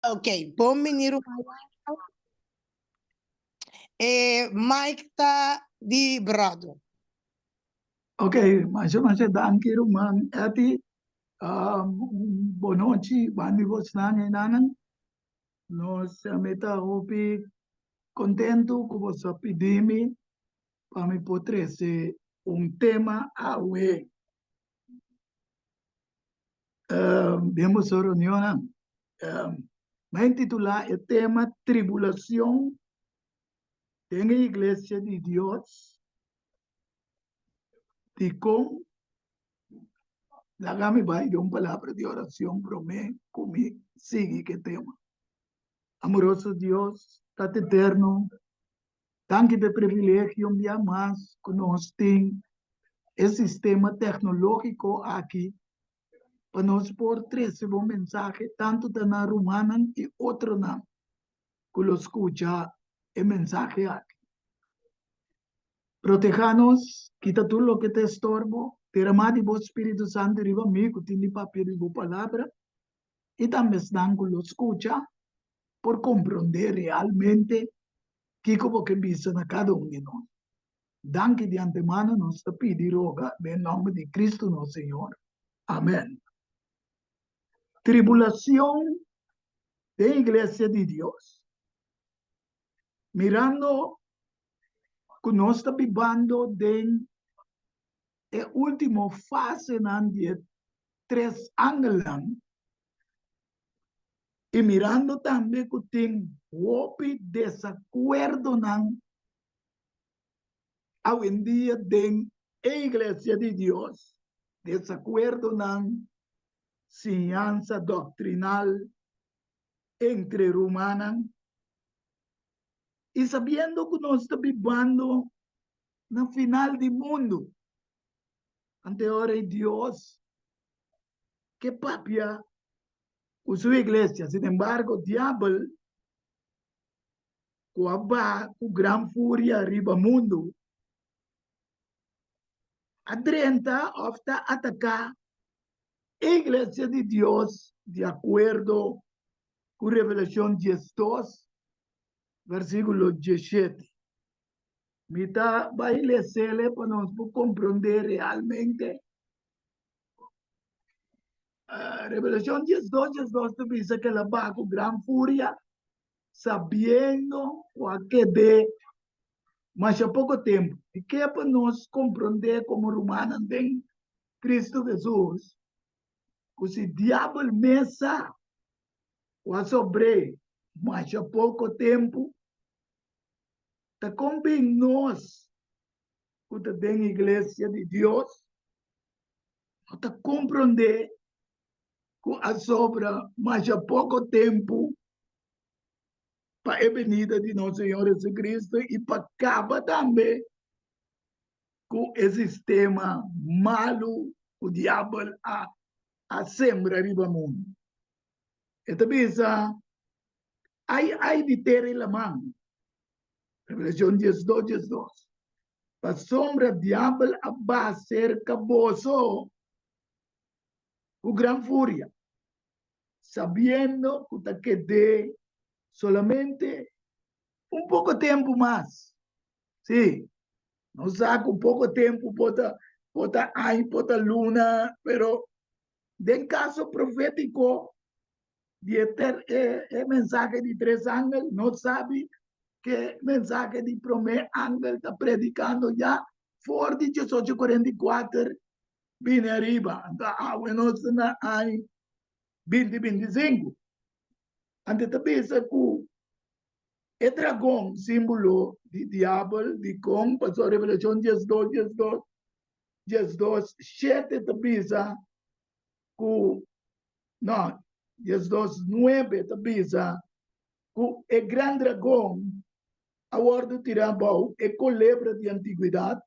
Ok, bom menino. Mike tá de brado. Ok, mas danke rumang ati boa noite, bani vostane nanan. Nós meta hopi contento com você pedimi para me poder ser tema a we. Vemos a reunião. Vai intitular o tema Tribulação em a Igreja de Deus de com la gami vai de palavra de oração para mim, comigo, sigue que tema. Amoroso Deus, Tate eterno, tanque de privilégio um dia mais que nós temos esse sistema tecnológico aqui para nós por trazer um mensagem tanto da na romana e outro na que lo escucha el mensagem aqui. Proteja-nos, quita tudo o que te estorbo, derramar de vos Espírito Santo riba mim, que tem papel e boa palavra, e também estão que lo escucha por compreender realmente que como que visa na cada um de nós. Danke de antemano, nós te pedimos, em nome de Cristo, nosso Senhor. Amém. Tribulação da Igreja de Deus. Mirando que nós estamos vivendo em a última fase de 3 anos, e mirando também que tem houve desacordo hoje em dia dentro da Igreja de Deus, desacordo na ciência doctrinal entre humanos, e sabendo que nós estamos vivendo no final do mundo, ante hora de Deus, que papia com sua igreja. Sin embargo, o diabo, com gran fúria arriba mundo, adrenta ofta atacar a igreja de Deus de acordo com Revelação 12, versículo 17. Mita vai ler para nós compreender realmente. Revelação 12 dice que la va con gran furia, sabiendo que de mas há pouco tempo. E que é para nós compreender como romanos em Cristo Jesus, que se diabo mesa o sobre, mas há pouco tempo, está convém nós, que está dentro da igreja de Deus, está compreender que a sobra, mas há pouco tempo, para a venida de nosso Senhor Jesus Cristo e para acabar também com o sistema malo, o diabo a sembra riba mundo. Então, pensa, hay de ter em la mão. Revelação 12. A sombra diabo vai ser caboso, com gran fúria, sabendo que de solamente pouco tempo mais. Sim, não sabe pouco tempo, pota aí, pota luna, pero em caso profético, de ter mensagem de 3 anos, não sabe que mensagem de primeiro ángel está predicando já, for de 1844, vem arriba. Então, bueno, está aí 2025. Antes de pensar que o dragão, símbolo de diabo, de com, passou a Revelação 12, 7 de pensa que, não, 12, 9 de pensa que o grande dragão, a bordo tirambau, é culebra de antiguidade,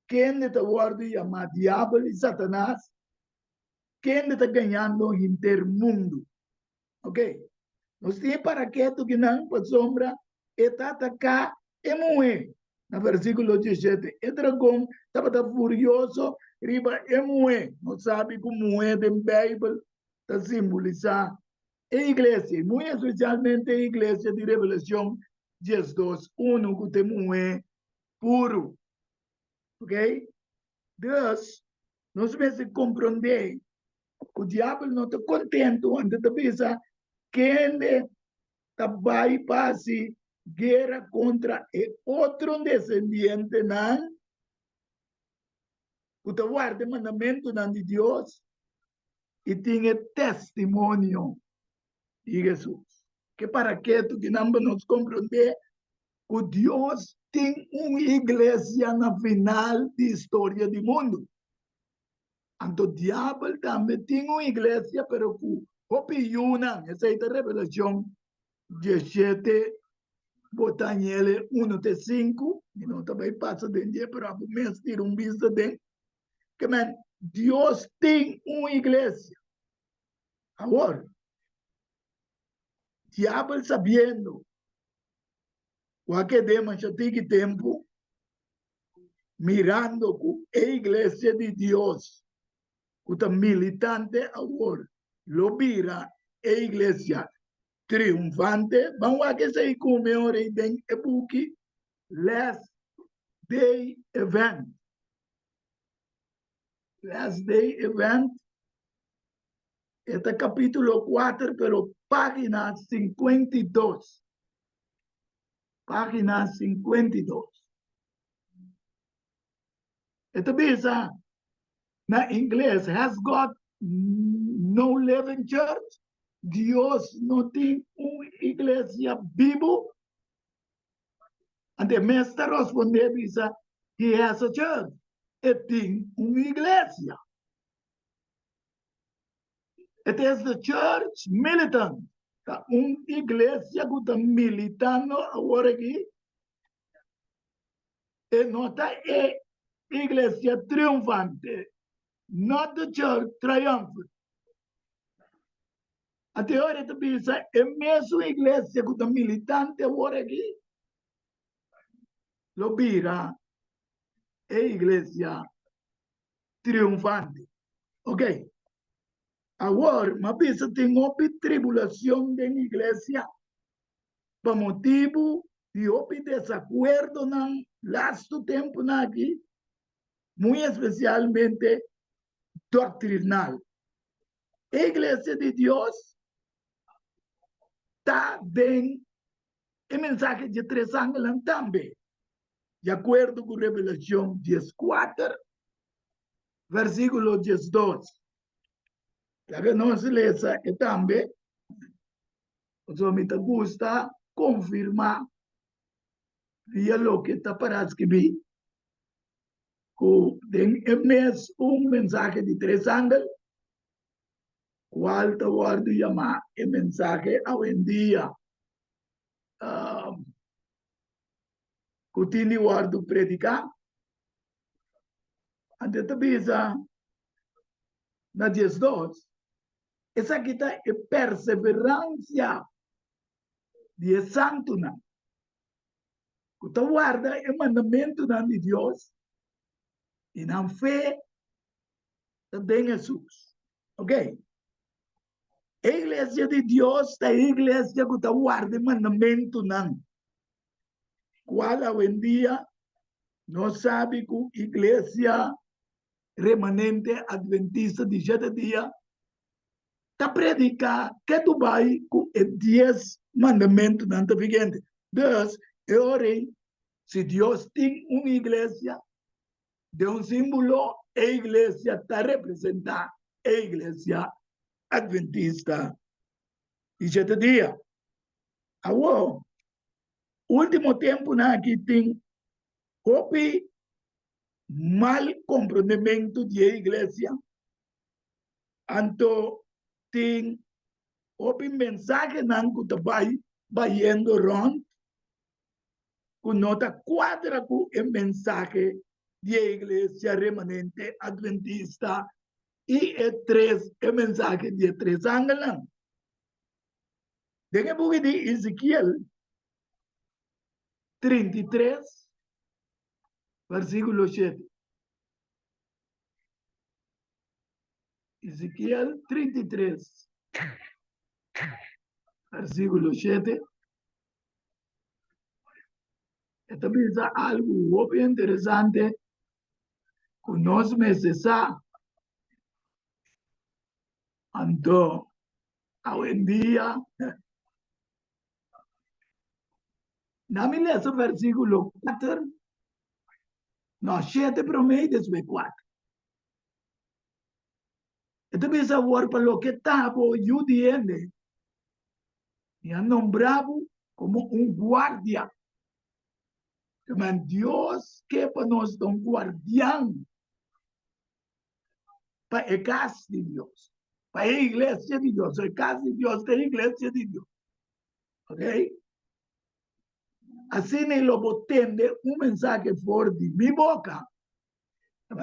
quem está a bordo chama diabo e Satanás, quem está ganhando intermundo. Ok? Nós temos para que tu que não, para sombra, está atacar e morrer. No versículo 17, o dragão estava furioso, riba e morrer. Não sabe como morrer da Bíblia está simbolizar iglesia, muy especialmente iglesia de Revelación 10:2:1, que temos puro. Ok? Deus, nós precisamos compreender que o diabo não está contente quando está pensando que ele vai fazer guerra contra outro descendente, não? Que está guardando o mandamento de Deus e tem testemunho de Jesus. Que para que tu que não nos compreender que Deus tem uma igreja na final da história do mundo. Então, o diabo também tem uma igreja, pero que opiniona, essa é a revelação 17, botar ele 1:5, e não também passa de dia, para o mês ter vista de que, man, Deus tem uma igreja. Agora, o diabo sabendo o que demos já tem tempo, mirando que a igreja de Deus, que está militante agora, lo mira a igreja triunfante. Vamos a que se comemore bem o book Last Day Event. Last Day Event, este capítulo 4, pero página 52. Página 52. Esta bisa, na inglês, has God no living church? Dios no tem uma igreja viva? And the master responde, bisa, he has a church. Ele tem uma igreja. It is the church militant. Uma igreja que está militando agora aqui. E não está a igreja triunfante. Not the church triumphant. Até agora está pensando, é mesmo a igreja que está militante agora aqui. Lo vira a igreja triunfante. Ok? Agora, mas pensa, tem uma tribulação da igreja por motivo de desacordo no lasto tempo aqui, muito especialmente doctrinal. A igreja de Deus está bem em mensagem de 3 ângulos também, de acordo com Revelação 14, versículo 12. Já que nós lemos também, o me gusta confirmar via lo que está para escrever, que tem mesmo mensagem de 3 ângulos, qual está guardo chamar a mensagem hoje em dia, que tem guardo predicar, ante a bisa, na 12, essa aqui está a perseverança de santo, que está guarda o mandamento de Deus e na fé também Jesus. Ok? A igreja de Deus é a igreja que está guarda o mandamento, qual hoje em dia não sabe que a igreja remanente adventista de 7 dias está predicar que tu vai com 10 mandamentos não está vigente. Deus, eu orei, se Deus tem uma igreja, de um símbolo, a igreja está representada, a igreja adventista de 7 dias. Agora, último tempo aqui tem houve mal compreendimento de igreja, então tem houve mensagem que vai indo rond, que nota quadra com a mensagem de igreja remanente adventista e a mensagem de 3 ângulos. Dengue buku de Ezequiel 33, versículo 7. Ezequiel 33, Versículo 7. Esta es algo muy interesante. Que nos necesita. Entonces, hoy en día, dame ese versículo 4. No, 7 promedio después 4. Esta es ahora para lo que estaba yo diciendo. Me han nombrado como un guardia. Dios que para nos un guardián para la casa de Dios, para la iglesia de Dios, la casa de Dios, la iglesia de Dios. ¿Ok? Así ni lo botende un mensaje por de mi boca.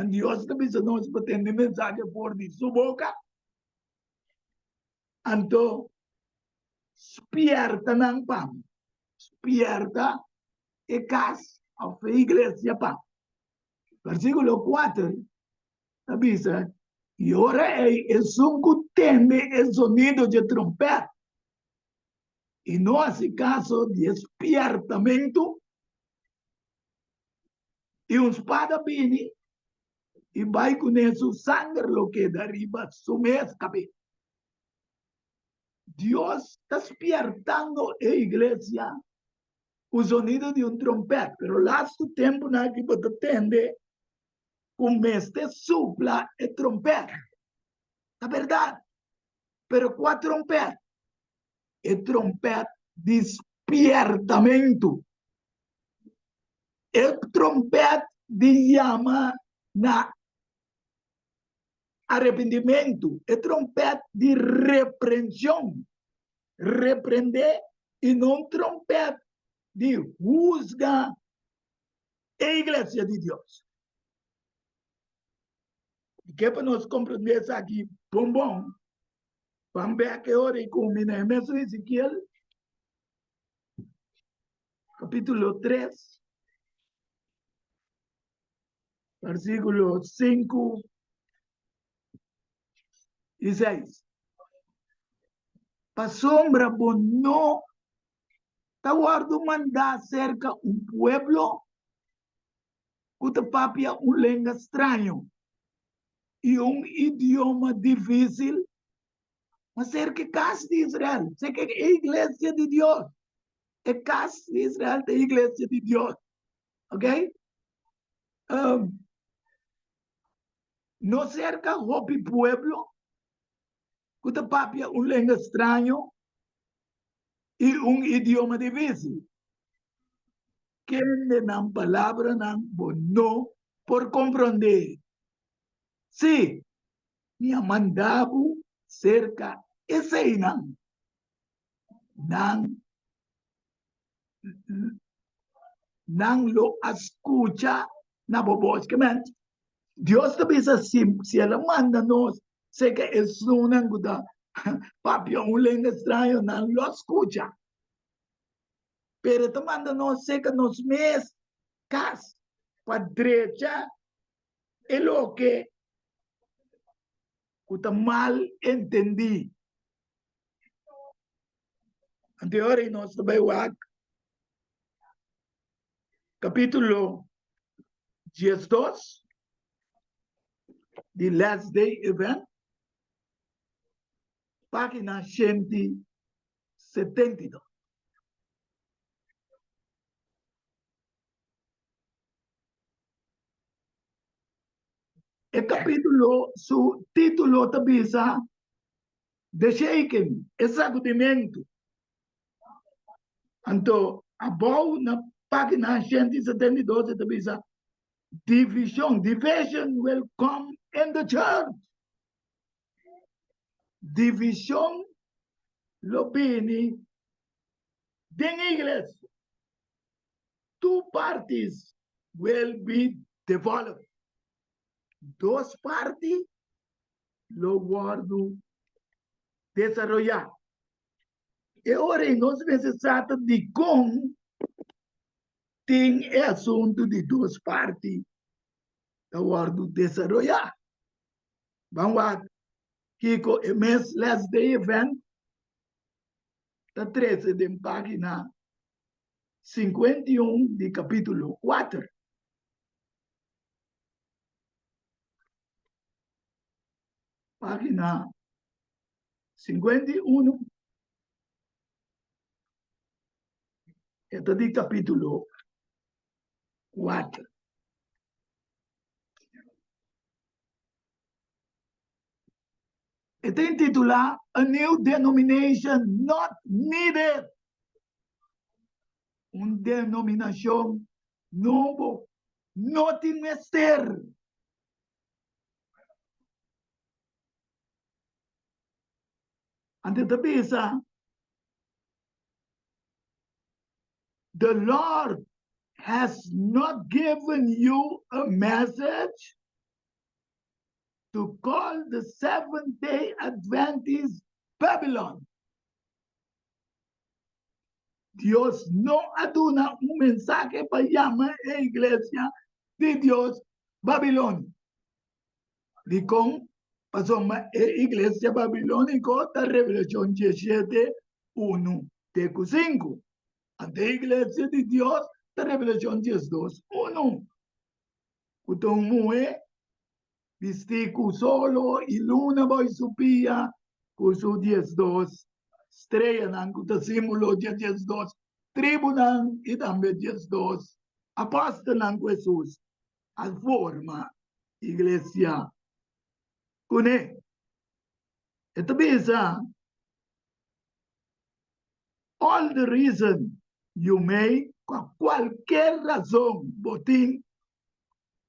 Dios también nos botende un mensaje por de su boca. Entonces, despierta ng pam. Despierta la casa, la iglesia pam. Versículo 4. Avisa, y ahora es un gutende el sonido de trompeta. Y no hace caso de despiertamiento. Y un espada viene y va con eso sangre lo que de arriba su cabeza. Dios está despertando la iglesia el sonido de un trompeta. Pero lasto tiempo na que puede atender con este sopla el trompeta. La verdad. Pero ¿cuál trompeta? El trompeta despiertamento. El trompeta de llama na arrepentimiento. El trompeta de reprensión. Reprender y no trompeta de juzga la iglesia de Dios. ¿Y qué para nos comprender eso aquí? Bombón. Vamos a ver que ahora y culmina en eso de Ezequiel, capítulo 3, versículos 5 y 6. Pa sombra no está guardo mandar cerca un pueblo que te papia un lengua extraño y un idioma difícil, acerca de casa de Israel, cerca de la iglesia de Dios, la casa de Israel, de la iglesia de Dios, ¿ok? No cerca de pueblo que te papia un lengua extraño y un idioma difícil. Que na palabra no por comprender. Sí, me ha mandado cerca ese nan lo escucha na bobosamente. Dios te dice si él manda nos, sé que es una guda, papi, un lengua extraño, nan lo escucha. Pero te manda nos, sé que nos mes, cas, para derecha, es lo que mal entendí. Anterior nós também capítulo 12 The Last Day Event, página 172. El capítulo, su título también dice The Shaking, el sacudimiento. Entonces, abajo na página 172 también dice division will come in the church. División lo viene de la iglesia. Two parties will be developed. Dos partes lo guardo desarrollar. Y ahora no se necesita de cómo tem asunto de duas partes lo guardo desarrollar. Vamos a Kiko, mes last day event, está 13 de página 51 de capítulo 4. Página 51. Este de capítulo 4. Este intitula A New Denomination Not Needed. Una denominación nuevo no tiene ser. Antes de pensar, the Lord has not given you a message to call the Seventh-day Adventist Babylon. Dios no aduna un mensaje para llamar a la iglesia de Dios Babilonia. Y con pasó a iglesia babilónica de Revelación 17, 1, 5. Ante la iglesia de Dios de Revelación 12, 1. Kutong mue, vistiku solo y luna voy supía, kusu 12. Estrella nan kuta símbolo 12. Tribu nan y también 12. Apóstol nan Jesús. Al forma iglesia. Kune. Ito bisa. All the reason you may, cualquier razón, botín,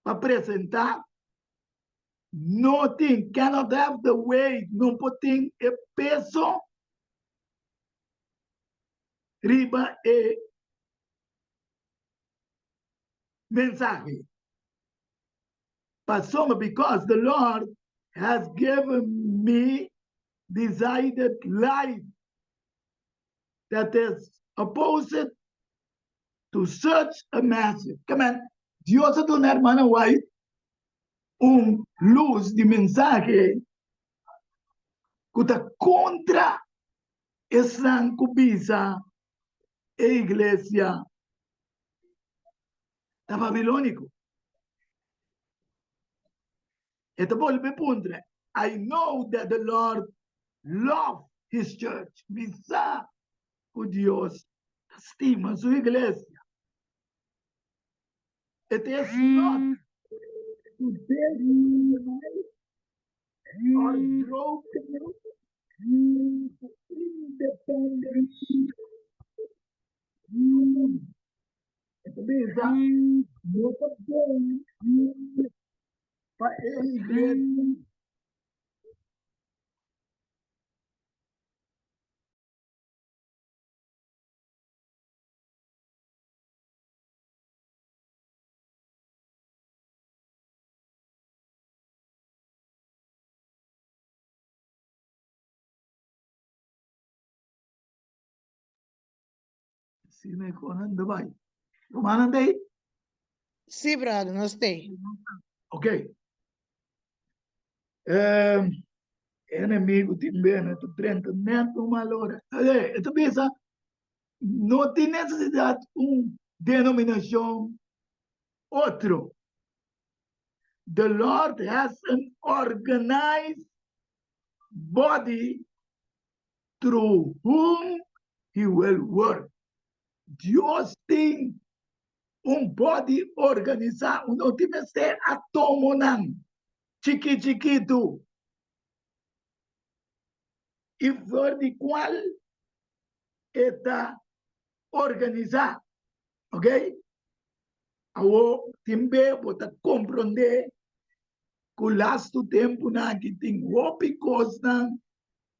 para presentar, nothing cannot have the weight, no botín, el peso, riba e mensaje. Pasoma, because the Lord has given me decided life that is opposite to such a message. Come on, Dios es una hermana white, un luz de mensaje que está contra esa cubisa e iglesia da babilónico. Esto vuelve punto. I know that the Lord loves his church. Bisa que Dios estima su iglesia. It is not to deny or broken independence. Ito bisa, no pagkain pa iglesia. Sino konan Dubai. Kumanan day? Sí, brother, no stay. Ok. Enemigo também, tu treinamento uma hora. Então pensa, não tem necessidade denominação outro. The Lord has an organized body through whom he will work. Deus tem body organizado, não tem que ser átomo não, chiquito. E por de qual está organizado, ok? Awo timbe bota compreender que o lasto tempo na que tem ópicos na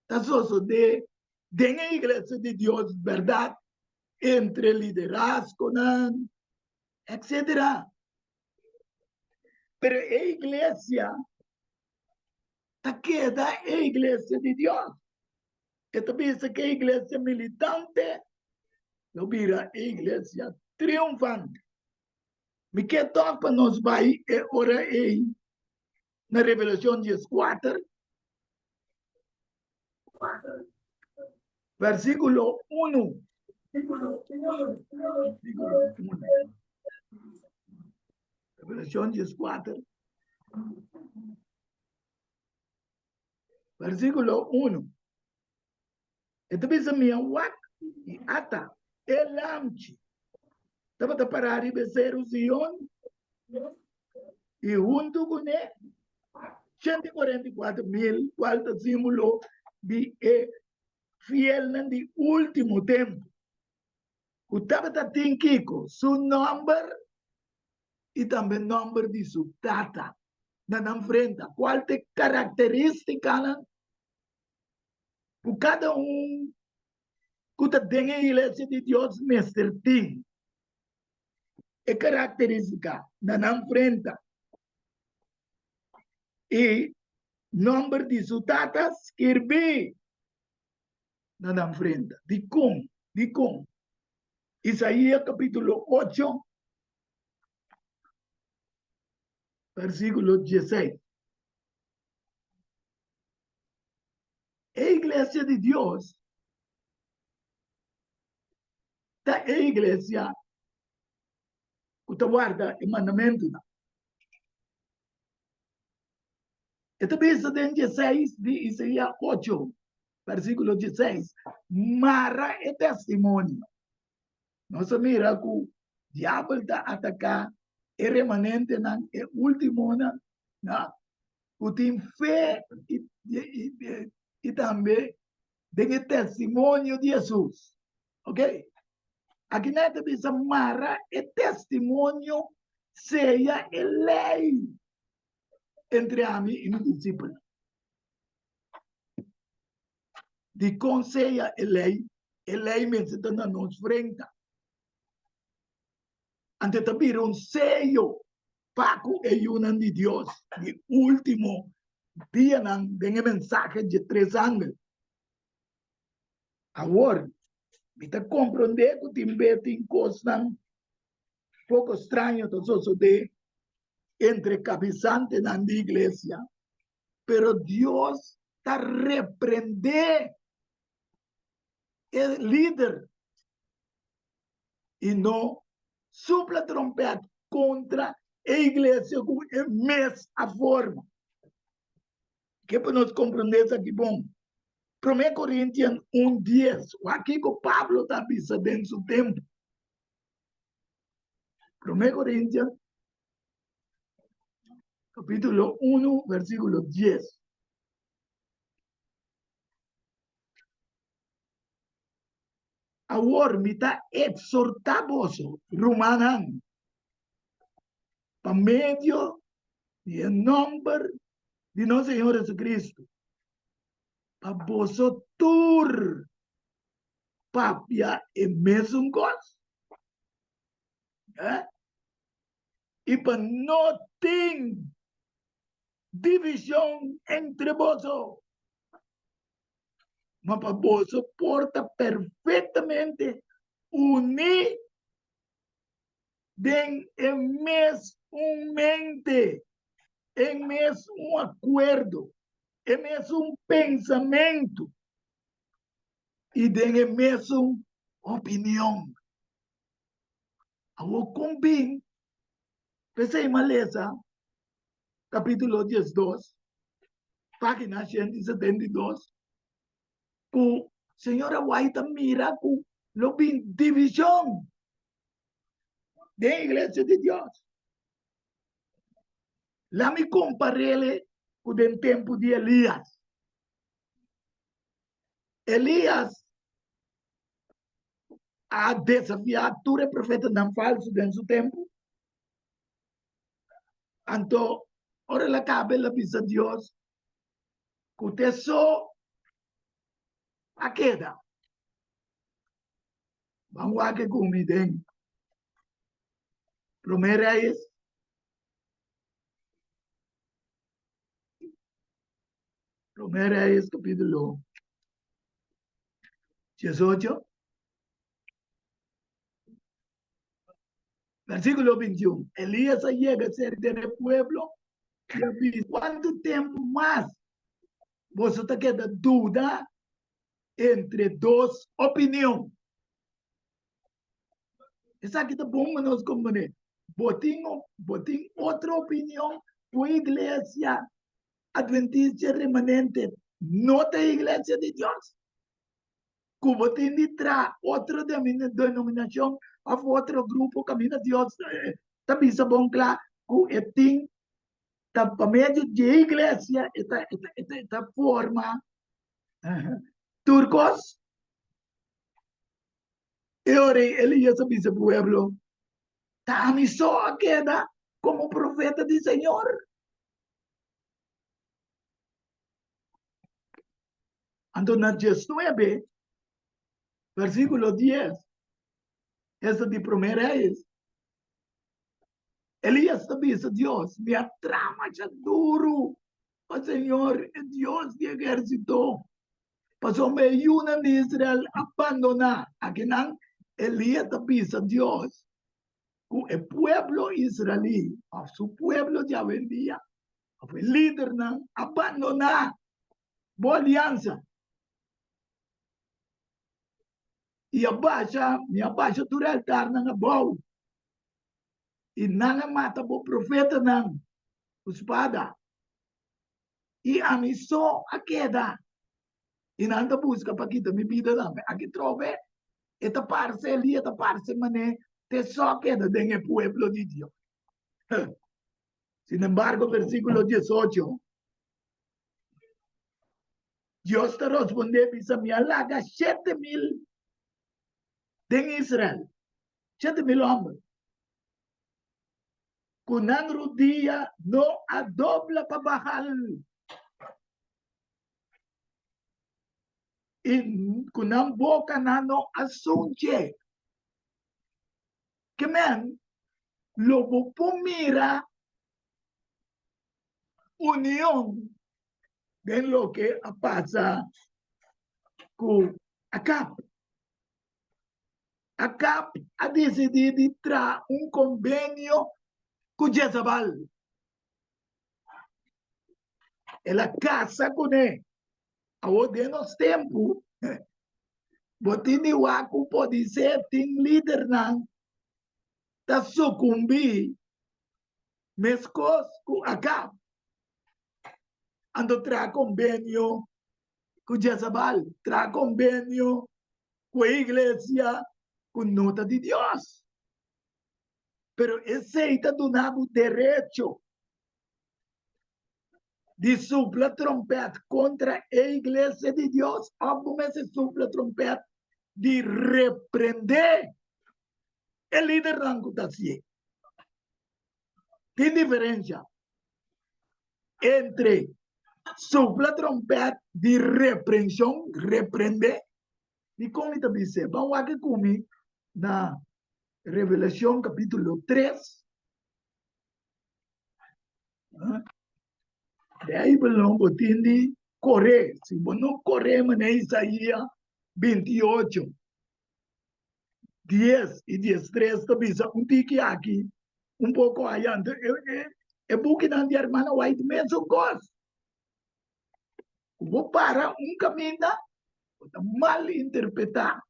tá só de a igreja de Deus verdade entre liderazgo na etc. Pero a igreja tá queda a igreja de Deus. Esto pensa que a igreja militante não vira a igreja triunfante. Me quer tocar para nós vai ora aí na Revelação 14. Versículo 1. Versículo 1. Revelación 14. Versículo 1. Ito bisa miyawak i ata elamchi. Dapat parar e becer o Zion e junto com ele 144.000 qual símbolo de fiel no último tempo. O tabata tem Kiko, seu número e também número de sua data. Na frente, qual é característica por cada que tem a igreja de Deus mestre tem. É característica na frente. E número de sua data escreve na frente. De como. Isaías capítulo 8, versículo 16. A igreja de Deus, a igreja que guarda o mandamento. Esta vez em 16 de Isaías 8, versículo 16, Mara é testemunho. Nós mira que o diabo está atacando o remanente, o último, que tem fé e também tem testemunho de Jesus. Ok? Aqui nesta vez, Mara é testemunho, seja lei entre a mim e o discípulo. De conselho lei mesmo está na nossa frente. Ante também sello Paco e una de Deus, de último dia de mensagem de 3 anos. Agora, me compreender que tem coisas pouco estranhas de entre cabeçantes na igreja, pero Deus está repreender o líder e não supla trompeta contra a igreja com a mesma forma. Que para nós compreender isso aqui, bom. 1 Coríntios 1:10. Aqui que o Pablo está avisando em seu tempo. 1 Coríntios, capítulo 1, versículo 10. Agora me está exortando, Romanan, para meio do nome de nosso Senhor Jesus Cristo, para vosotros, papia e mesmo coisa. E para não ter divisão entre vós, mas para vós porta perfeitamente unir em mesmo mente, em mesmo acordo, em mesmo pensamento e em mesma opinião. Agora, combina, pensei em Maleza, capítulo 12, página 172, que a senhora White mira que lo bin divisão da igreja de Deus. Lá me comparei com o tempo de Elias. Elias a desafiado todo profeta não falso dentro do tempo. Então, ora la cabe la visa Deus que te só a queda. Vamos a que comiden. Primera es capítulo 18, versículo 21. Elías llega a ser del pueblo y dice, ¿cuánto tiempo más? Vosotros queda duda entre dos opiniones. Esa aquí está bom nos componer. Botín otra opinión, tu iglesia adventista remanente, no te iglesia de Dios. Cubo tiene tra otra denominación, o otro grupo, camina Dios, también se bon claro, que etin, para medio de iglesia, esta forma, turcos, y ahora él ya sabe ese pueblo, también só queda como profeta del Señor. Entonces, 9, versículo 10, esa de primera es, Elías también dice, Dios, me atrama ya duro, oh Señor, Dios de ejército, pasó me ayuda de Israel abandonar, a que no, Elías también dice, Dios, el pueblo israelí, a su pueblo ya vendía, a su líder, no, abandonar, boa alianza, y abaixa, me abaixa tu altar, no, boa, e não mata o profeta, não, espada, e a mim só a queda. E não busca para que me vida não. Aqui trove, esta parte ali, esta parte mané, te só queda dentro do pueblo de Deus. Sin embargo, versículo 18, Dios te responde, dice, me halaga 7,000 en Israel, 7,000 hombres. Con un día no adobla para bajar. Y con una boca no asunche. Que men, lo mira unión de lo que pasa con Acab. Acab ha decidido entrar un convenio con Jezabel. Ela casa con él. Ahora de los tiempos, botini waku pode ser team leader nan, ta sucumbi, mescos com Acab. Ando tra convenio com Jezabel, tra convenio com a igreja, com nota de Deus. Pero aceita do nabo direito de supla trompeta contra a igreja de Deus. Alguma se supla trompeta de repreender o líder rango da CIE. Tem diferença entre supla trompeta de repreensão, repreender, e como também se vamos aqui comigo na Revelação capítulo 3. De ahí belum botindi correr. Si vos no corremos en Isaías 28, 10 y 10:3, te visa un tiki aquí, un poco allá. El buque de hermana White me son cosas. Vos para un camino, mal interpretar.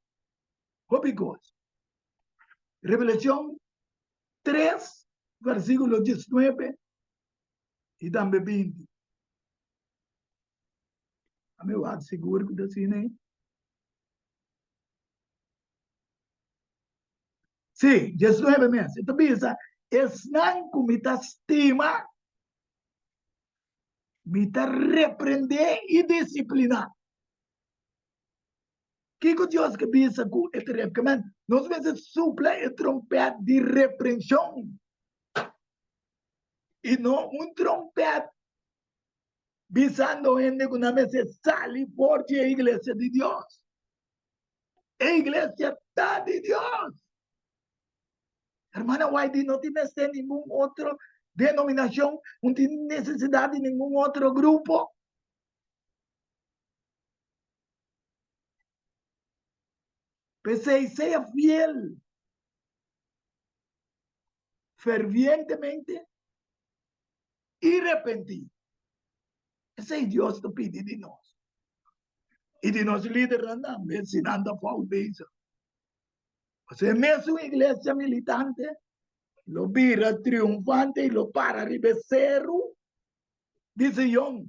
Copicos. Revelación 3, versículo 19 y también 20. A mí va seguro que te cine. Sí, 19 meses. Então, bisa, esnan com mita estima, mita repreender e disciplinar. Que Deus que bisa com este recomendo? Nós vezes supla e trompete de repreensão. E não trompete visando gente que não se sale porque a igreja de Deus. A igreja está de Deus. Hermana White no tiene ningún otro denominación, no tiene necesidad de ningún otro grupo. Pese y sea fiel, fervientemente y arrepentido. Ese es Dios te pide de nosotros. E de nós líderes andamos ensinando a foundation. Você mesmo igreja militante, lo vira triunfante e lo para ribecero, diz Yom,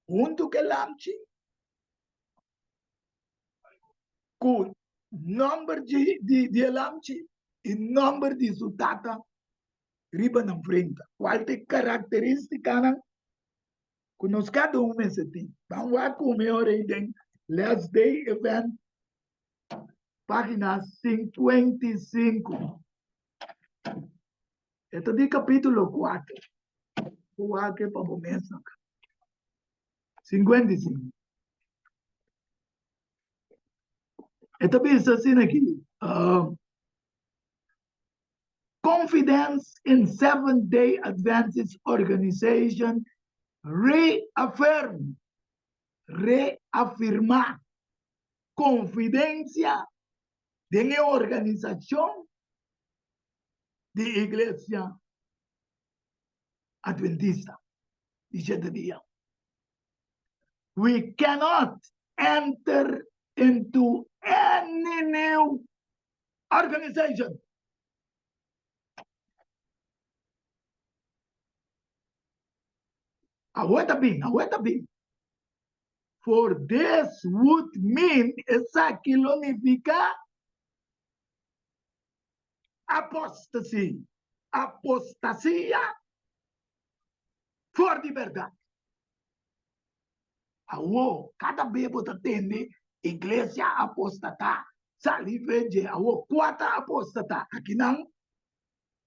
junto que lamchi, com número de lamchi e número de sutata, riba na frente. Qual é a característica que nós cada se tem? Vamos lá com o meu reading, Last Day Event, página 55. Este é de capítulo 4. Vou aqui para começar. 55. Esta diz assim aqui. Confidence in Seventh-day Adventist Organization reafirmar confidência de organização de igreja adventista de 7 dias. We cannot enter into any new organization aguenta bem. For this would mean esa kilonifica apostasia for de verdade. Cada bebo atende igreja apostata, saliveje, quatro apostata. Aqui não,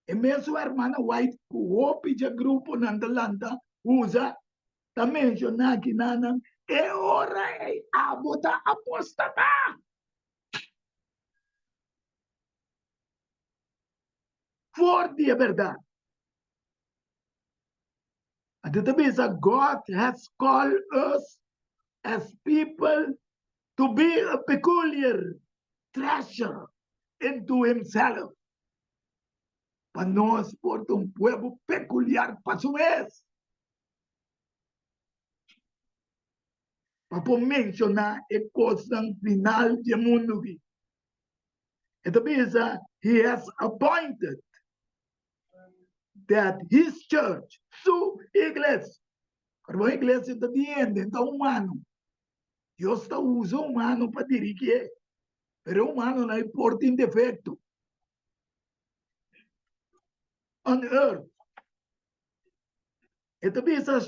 é mesmo a irmã White, o pija grupo nandalanda, usa, tá mencionando aqui não, é hora a botar apostata. For de verdade. A database God has called us as people to be a peculiar treasure into himself. Para nós, por um povo peculiar para sua vez. Para mencionar a coisa final do mundo. Então, he has appointed that his church, sua igreja, a igreja está dentro, então humano. Deus está usando humano para dirigir, mas o humano não importa em defeito. On earth, it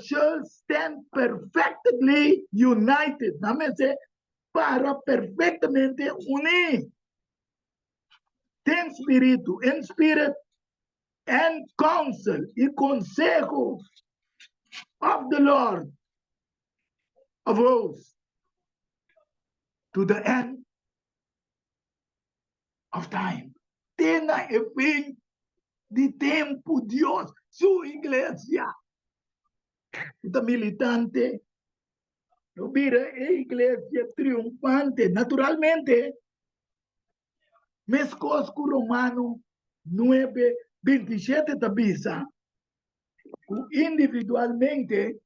shall stand perfectly united. Para perfectamente unir. Tem espírito, em spirit and counsel, e consejo of the Lord of hosts to the end of time. Tena e fim de tempo, Deus, sua igreja. Esta militante, no vira a igreja triunfante, naturalmente, mescosco romano 9:27 tabisa, individualmente,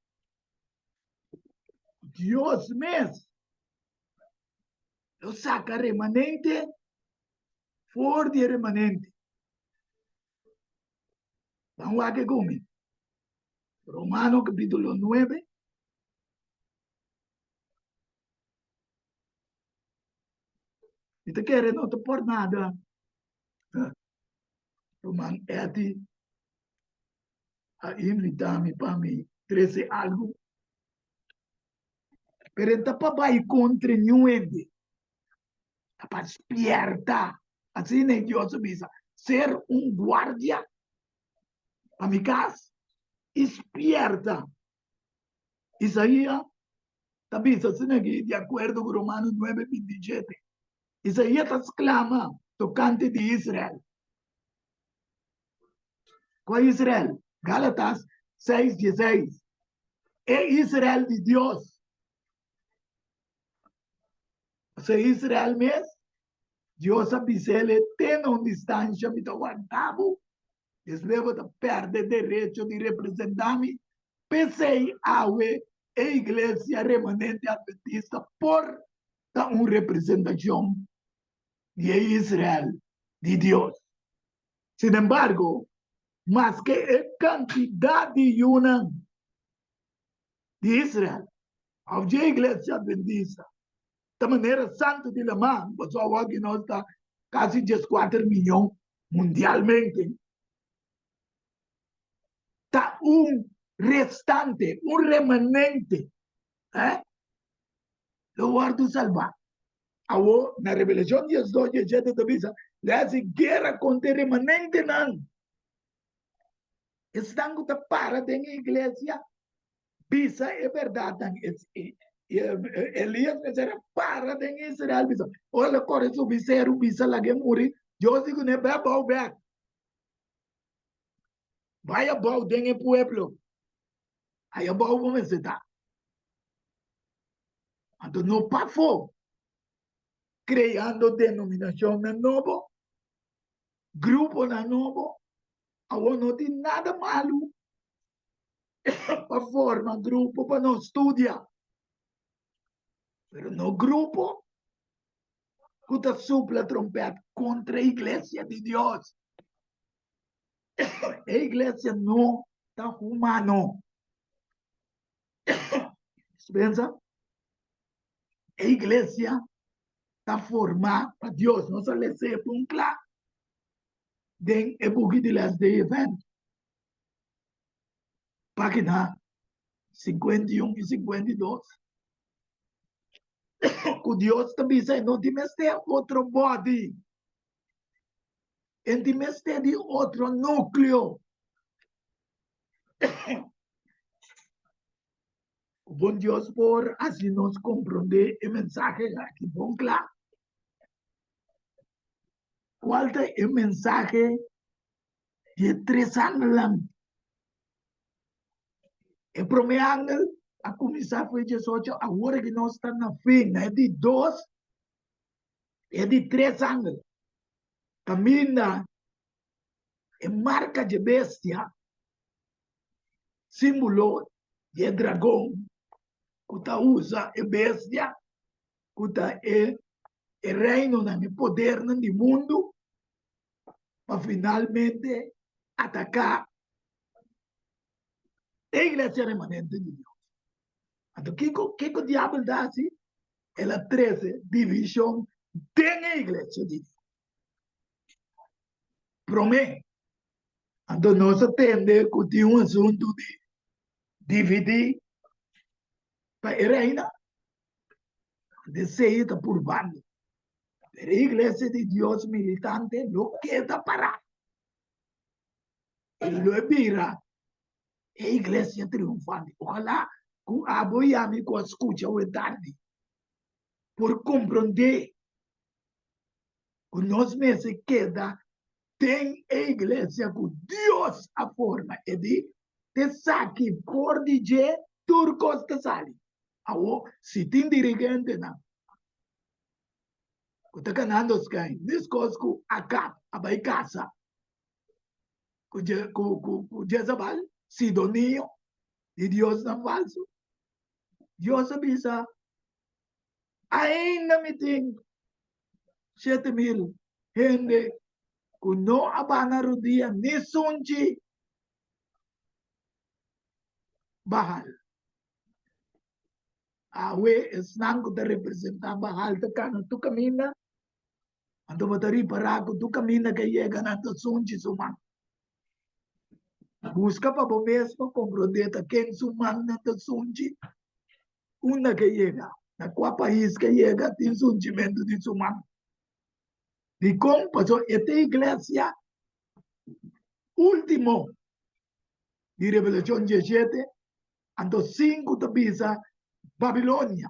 Deus mesmo, lo saca remanente, for de remanente. Vamos a que come. Romano capítulo 9. Si te quiere, no te por nada. Romano, ti a invitarme para mí, 13 algo. Pero está para ir contra nueve. Está para despierta. Así ne Dios dice, ser un guardia. A mi casa, despierta. Isaías, también se aquí, de acuerdo con Romanos 9:27. Isaías exclama, tocante de Israel. ¿Cuál es Israel? Gálatas 6:16. Es Israel de Dios. O sea, Israel mesmo, Deus avisele, tem uma distância muito aguantável, desvego de perder direito de representar-me, pensei a igreja remanente adventista por está una representación de Israel, de Dios. Sin embargo, más que la cantidad de Yunan de Israel, a iglesia adventista, de manera santa de la mano, pues ahora que no está casi 14 millones mundialmente, está un restante, un remanente, lo guardo salvar. Ahora, en la Revelación 12, 17 de Bisa, le hace guerra contra el remanente, no. Están para en la iglesia, Bisa es verdad, Elías era para en Israel, Bisa. Olha, corre su visero, Bisa la que muri, yo digo, ne va a ver. Vaya bau en el pueblo. Aí a bau vamos estar. Então não passou. Criando denominação na novo, grupo na novo, agora não tem nada malo para formar grupo para não estudar. Mas no grupo, que sopla a trompeta contra a igreja de Deus. A igreja não está humano. Pensa? A igreja está formada para Deus. Não se lhe sepa um claro. Den e book de las de event. Página 51 e 52. Que Deus também diz, não tem outro body. Não tem de outro núcleo. Bom Deus por assim nos compreender o mensagem aqui, bom claro. Qual é o mensagem de 3 anos? O primeiro ano, a começar foi 18, agora que nós estamos na fim, é de 2, é de 3 anos. Camina e marca de bestia, símbolo de dragão, que usa a bestia, que é o reino, o poder no mundo, para finalmente atacar a igreja remanente de Deus. Então, o que o diabo dá assim? É a 13 divisão da igreja de Deus. Promete. Então, nós entendemos que tem um assunto de dividir para a reina, de ser por bando. Pero a igreja de Deus militante não queda parada. Ele lo vira a igreja triunfante. Ojalá que a mim que escucha o tarde, por compreender que nós meses queda, tem a igreja que Deus a forma. E de te saque por DJ turcos te sali. Awo, se tem dirigente na, que está ganhando os cães, discos que acaba, a vai casa, que Jezabal, Sidonio, de Deus não falso. Deus avisa, ainda me tem 7,000 gente que não abana o dia, nem sonte Bahal. Awe esnang que te representa Bahal, te cana, tu camina, ando batari para que tu camina que llega na tu sonte suman. Busca para vos mesmo compreender quem suman na tu sonte, una que llega. Na qual país que llega tem sentimento de suman. De como passou esta igreja último de Revelación 17, ando 5 de visa Babilônia,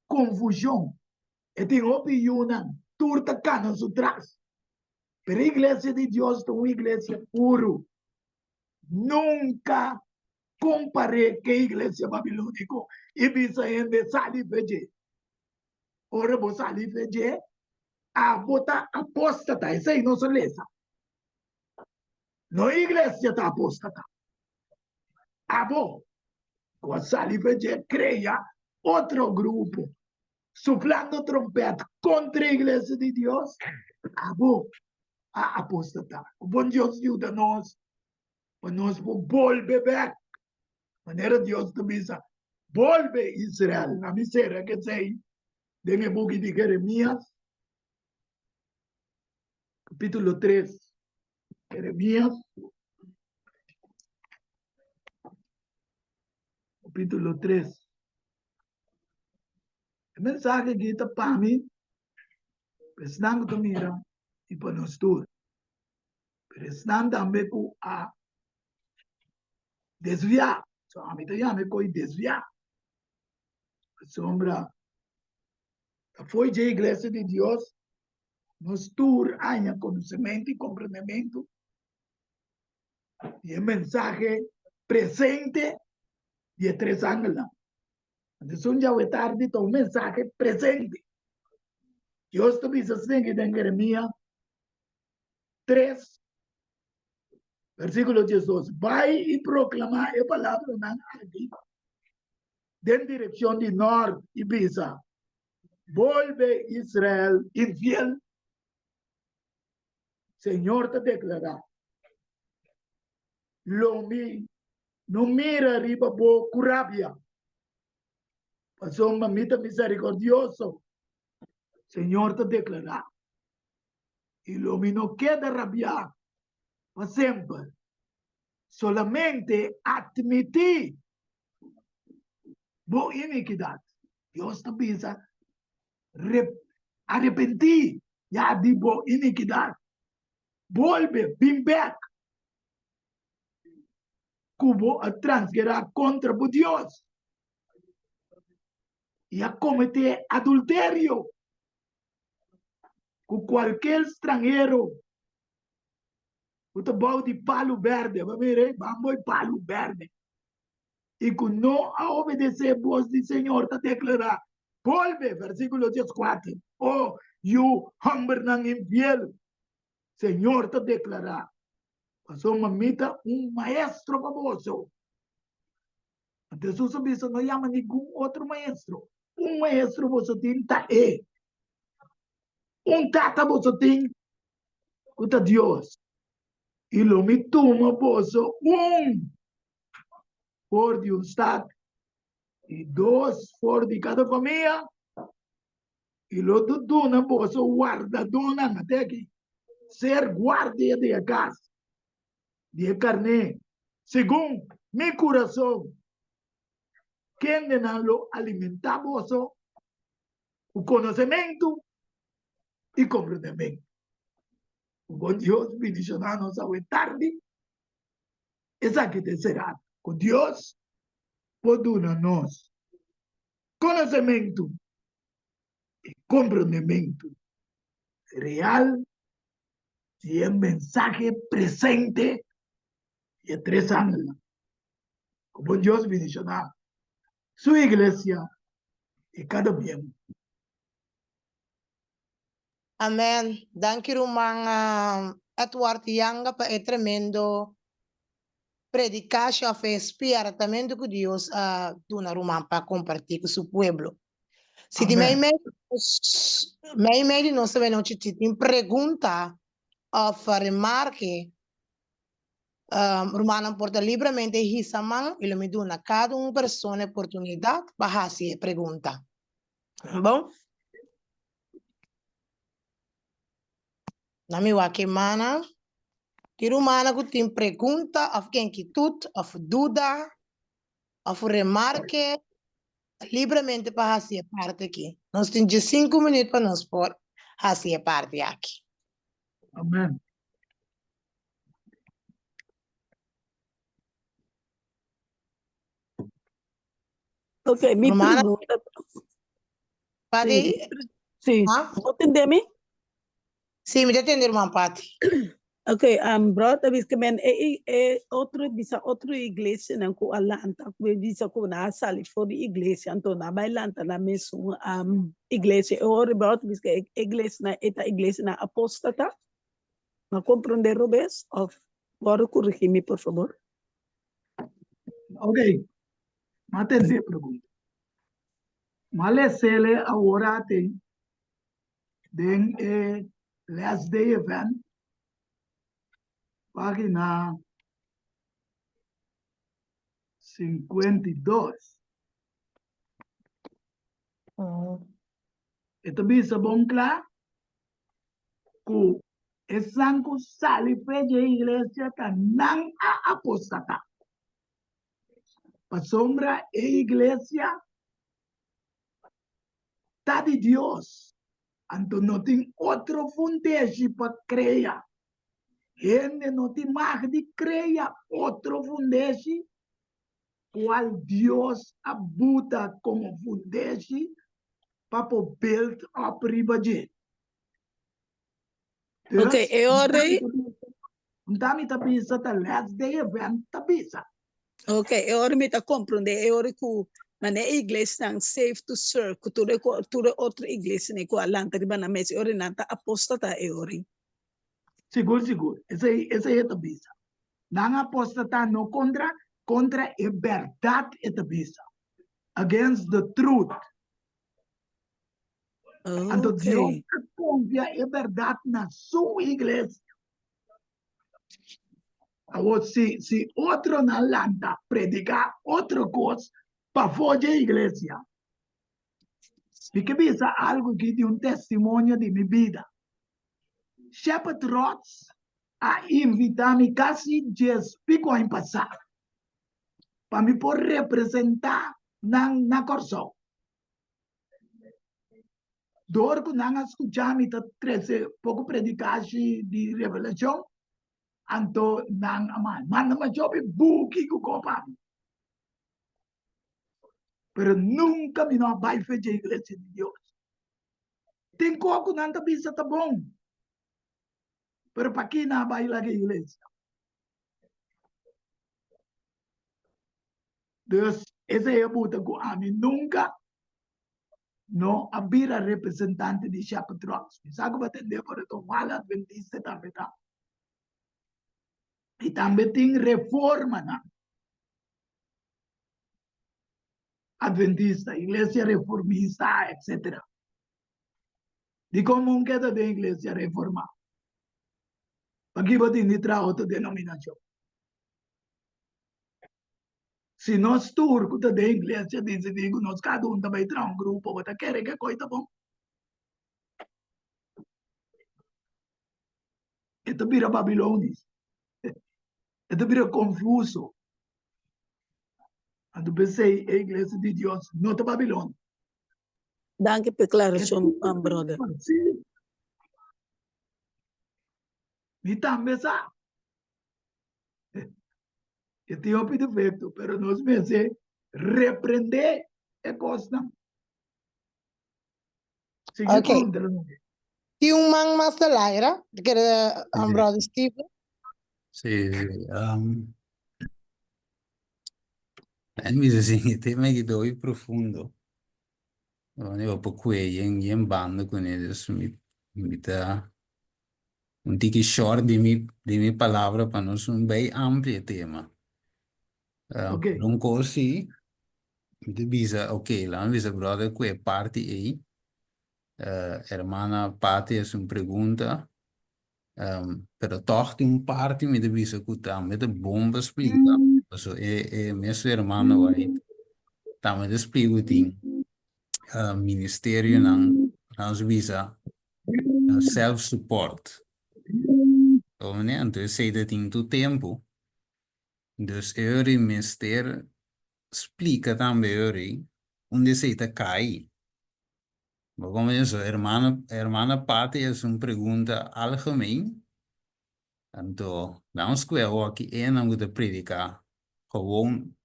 confusão, e tem opinião, turta cana su trás. Pero a igreja de Deus é uma igreja puro. Nunca comparei com a igreja babilônica e visa ainda sali feje. Ora, vos sali feje, a bota apóstata, isso aí não se lesa. Não a igreja está apóstata. A bo, com a sali feje, cria outro grupo. soplando trompeta contra a igreja de Deus, acabou a apostatar. O bom Deus ajuda-nos para nós volver back. Maneira Deus também diz, volve Israel. Na miséria que sei, dentro do book de Jeremias, capítulo 3. Jeremias, capítulo 3. A mensagem que está para mim, precisamos de mira e para nós todos. Precisamos também a desviar. So, a mim também me desviar. A sombra foi de igreja de Deus, nos tour há conhecimento e compreendimento, e a mensagem presente de 3 anos. Então, já é tarde, então, mensagem presente. Deus também diz assim, que em Jeremias 3, versículo 18, vai e proclamar a palavra na aqui, dentro da direção de norte e bisa, volve Israel infiel, Senhor te declara, no mira arriba bo curabia, pasó mamita misericordioso, Senhor te declara, y lo no queda rabiar para siempre, solamente admitir bo iniquidad. Dios te pisa arrepentir ya de bo iniquidad. Vuelve, bring back. Cubo a transgredir contra Dios y a cometer adulterio con cualquier extranjero. Usted va de palo verde, va a ver, vamos de palo verde. Y que no a obedecer voz del Señor, te declara, vuelve, versículo 14. Oh, you hambernan infiel, Señor te declara. Pasó mamita, un maestro famoso. Jesús dice, no llama ningún otro maestro. Un maestro vos tiene tae. Un tata vos tiene uta Dios. Y lo me toma vos un por de un estado y 2 por de cada familia. Y lo dona vos guarda dona até aqui. Ser guardia de casa. De carne. Según mi corazón. Quem lo alimentamos o conhecimento e compreendimento. O bom Deus bendicionar-nos ao tarde. Essa que será. Com Deus, pode dar-nos conhecimento e compreendimento real e mensagem presente de 3 anos. O bom Deus bendicionar sua igreja e cada membro. Amen. Dank u mga Edward Yanga pa tremendo predicação of espírito que Deus dona rumam para compartilhar com seu pueblo. Se de meio nós também tem pergunta of remarque Romana porta livremente hisamang e me dona cada pessoa oportunidade para fazer pergunta. Bom? Na minha mana, que Romana que tem pergunta of inquietude, of dúvida, of remarque livremente para fazer parte aqui. Nós temos 5 minutos para nós por fazer parte aqui. Amém. Ok, mi Romana? pergunta. Pode? Sim. Entendeu-me? Sim, me entender, irmã Pati. Ok, brother, que men outra igreja não com alanta, que diz que na sala for igreja, então na bailanta na mesma igreja, ou brother, que igreja na eta igreja na apóstata, na compreender Robes, of pode corrigir-me por favor. Ok, atender a pergunta. Malesele agora tem last day event, página 52. Ito bisa bom claro que esanku sali peje iglesia ta nang a apostata. Pa sombra e iglesia ta de Dios. Anto no tem outro fundege para creia. Gente não tem mais de creia outro fundege qual Deus abuta como fundege para build up riba de. Okay, eori. Dami tapisa ta last day event tapisa. Okay, eori me ta compreende eori ku mane iglesia nang safe to serve ku ture outra iglesia ne ku alanta riba na mesi eori nanta apostata eori. Seguro. Essa é a tapisa. Não apostata no contra a verdade é tapisa. Against the truth. Então Deus Okay. confia a verdade na sua igreja. Agora, se outro na landa predicar outra coisa para fora da igreja, porque isso é algo que de testemunho de minha vida. Shepherd Rots a invitar-me quase dias pico em passar para me poder representar na corção. Dor que não escutamos pouco predicar de revelação, então não amar. Manda uma job buki que copa. Pero nunca me não vai fazer a igreja de Deus. Tem coco não tá bisa tá bom. Pero para quem não vai lá a igreja? Deus, essa é a puta que a mim nunca não abrir a representante de Shepherd Rocks. Sabe que atender para tomar a adventista também tá. E também tem reforma na adventista, igreja reformista, etc. De como que é da igreja reformada. Aqui vai ter outra denominação. Se nós turcos da igreja dizem que nós cada vai entrar grupo, vai querer que coisa bom. Itu vira Babilônia. Itu vira confuso. Quando pensei a igreja de Deus, não é Babilônia. Danke per claração, brother. Me também sabe. Eu tenho um defeito, pero nós pensei repreender a coisa. Ok. Tem um man mais da Lyra, que era brother Steve. Sì, sì. Mi si tema che dove profondo. Non è proprio qui in banda con adesso mi dà un tiki short di mi palavra per non sono un bel ampio tema. Ok. Non così, mi divisa, ok, la mia brother qui è parti e hermana parte è una pregunta. Pero toch tem parte me deve escutar, me de bomba explica. So, meu irmão aí, tá me explica o ting, ministério não visa self support. Ou né, então sei que tem tu tempo. Dus o ministério explica também onde se tá cai. Mas como eu sou hermana parte é uma pergunta algemeen. Então, vamos que eu aqui não vou predicar. Gewoon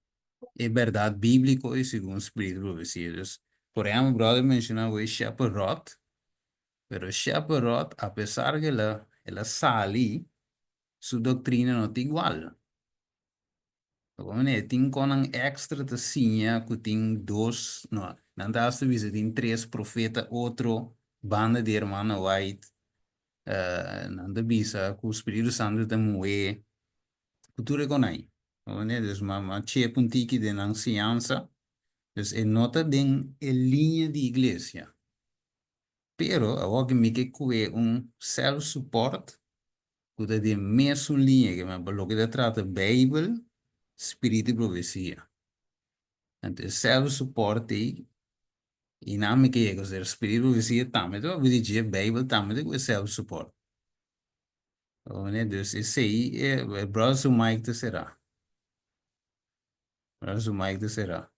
é verdade bíblico e segundo o Espírito profecias. Por exemplo, o brother mencionou o Shepherd Rod, pero Shepherd Rod, apesar que ela sali, sua doutrina não é igual. Como né, tem com um extra de sinha que tem dois, não dá se visa, tem três profetas, outro banda de irmã White, não dá visa, que o Espírito Santo te moe, cultura com aí. Né, dus maar cheia puntiki de anciança, Dus nota den linha de igreja. Pero agora me que self-support, que de mesma linha que me lo que trata Bijbel, espírito e profecia. Então self-support e não me que é o espírito e profecia também, então eu dizer Bijbel também é self-support. Né? Dus esse aí é braço Mike te será. Braço Mike te será.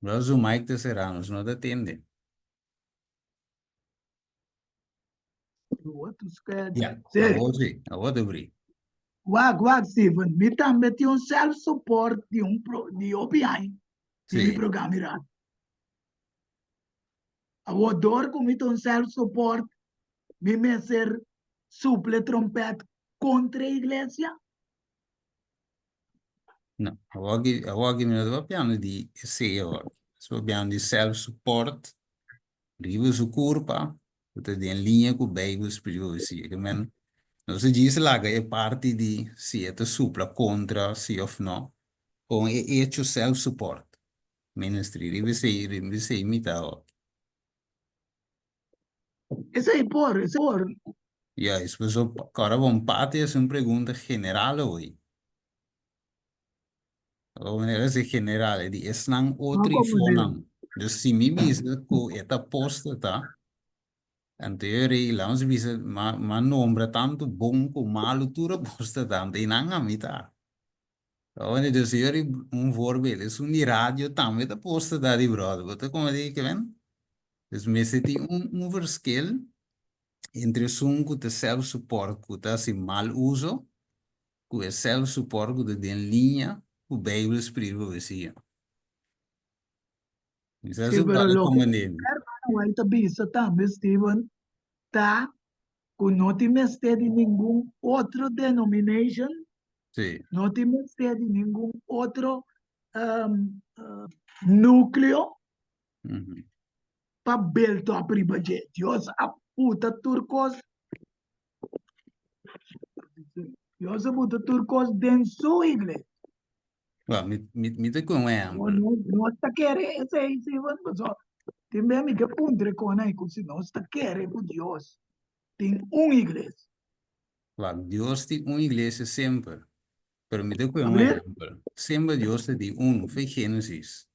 Braço Mike te será, nós não atende. Outros querem Yeah, sério. agora abri. Wag, Steven, me também tem um self-support de OPI, de meu Sim. programa irado. A dor com um self-support, me ser suple trompete contra a igreja. Não, agora me dá piano de esse agora. Se piano de self-support, riva su curva, que tem linha com o Bijbel espiritual assim, que men, não se diz lá que é parte de se é supla contra se ou não, com é hecho self-support ministry, riva se imita ó. Esse é por. E aí, se você agora vamos parte é uma pergunta general hoje. Ou maneira assim general, é de esnan Não outro e como dizer. fonan. Dus se me visa que esta posta tá anterior lá uns visa ma nombra tanto bom como malo tudo posta tanto e não a mita. Onde dus eu voorbeeld is um rádio também da posta da de brother. Você como diz que vem? Dus me senti verschil entre um que te self-support que tá assim mal uso, que é self-support que te den linha, o Bijbel espiritual assim. Isso é Sim, o pero brother lo que como nele. vai te bisa também, Steven, tá que não te meste de nenhum outro denomination, Sí. não te meste de nenhum outro um, uh, núcleo Ujú. para belto a pribaje. Dios a puta turcos, Dios a puta turcos dentro su iglesia. Well, me te com um No, exemplo. no está querer ese, também me que puntre com aí, se não está querer por Dios. Tem igreja. Well, Dios tem uma igreja sempre. Pero me te com um Abrir? exemplo. Sempre Dios te tem foi Gênesis.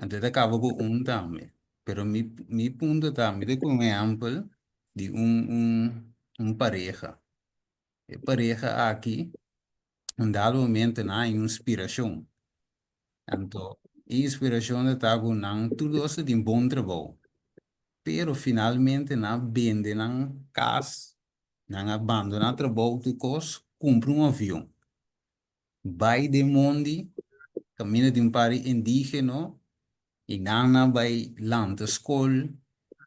Então acaba com também. Pero mi ponto tá, me te com um exemplo de pareja. E pareja aqui, um dado momento, na inspiração. Então, a inspiração está com não tudo isso de bom trabalho. Pero finalmente na vende na casa, na abandona trabalho de cos, compra um avião. Vai de monde, caminha de país indígena, e nana vai lanta escola,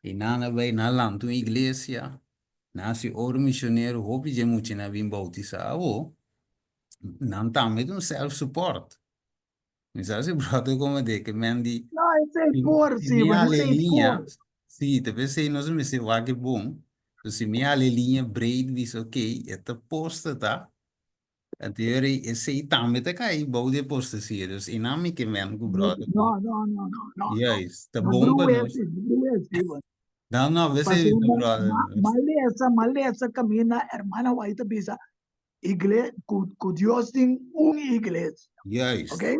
e nana vai na lanta uma igreja, nasce outro missionário, houve de muito na bem bautizado, não também um self-support. Mas assim, brother, como de que mendi, Não, esse é por, se me Steven, esse é alelinha, por. sim, talvez se nós me se vai que bom, se me alelinha braid diz ok, esta posta tá, a teoria esse aí também tá cai, bom de posta sim, e não me que men com brother, e aí, tá Não, bom para Bru nós. esse, Steven. Não, vê se tá Pasuma, brother. maleza camina, hermana White Bisa, igreja, que Dios tem igreja, Yes, ok?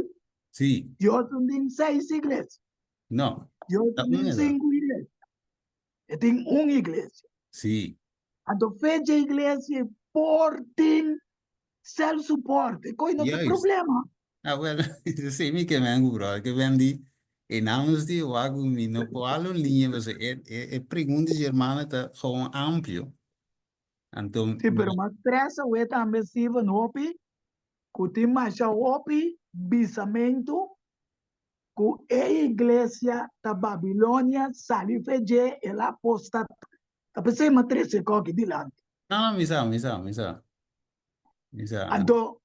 sim, Dios tem 6 igrejas. não, Dios tá tem bom, 5 igrejas. Ele tem igreja. sim, A do fecha igreja por tem self-support. Coi não tem yes. problema. Ah, well, sei me que men com brother, que vendi, e não nos digo algo, me não pode linha, mas é pergunta de irmã tá com amplo. Então, Sim, pero mas três o também Steven Hopi, que tem mais Hopi, bisamento, que a igreja da Babilônia sali feje ela aposta. A pessoa é três coque dilante. não, misa. Então,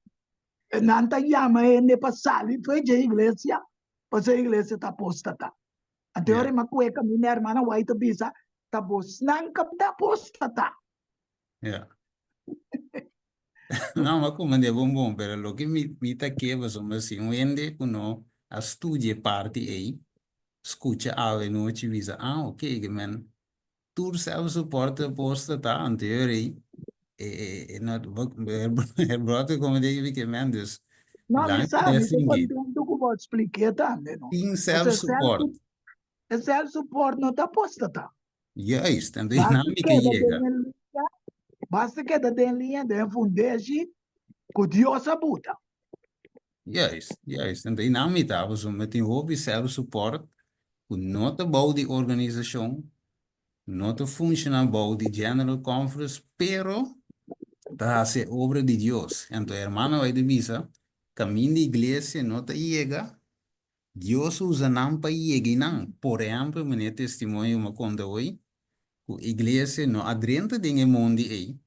nanta yama ene pa sali feje a igreja, para a igreja está apostata. A Yeah, teoria macueca minha irmã White Bisa, tá bos não capta apostata. yeah. Não, mas como é bom, pero lo que me tá que você me assim, um ende, não, estudie parte aí, escuta a noite e visa, ok, que man, tu zelf suporta posta tá anterior aí, not, brota como digo que man, dus, Não, lá me em sabe, estou Blessing, contento com o expliquei também, não. tem Mas self-support, é self-support não está posta, tá? juist, en de Basta dinamica que da llega, linha, basta que da linha de fundeixe, que Deus abuta. juist, en de dinamica, we zo met die hobby self-support, we not about die organisatie, not a functional about die general conference, pero tá se obra de Dios. Então, hermano, vai de visa, caminho de igreja não te chega, Deus usa não para chegar, não. Por exemplo, meu testemunho uma conta hoje, que a igreja não adrenta de mundo aí,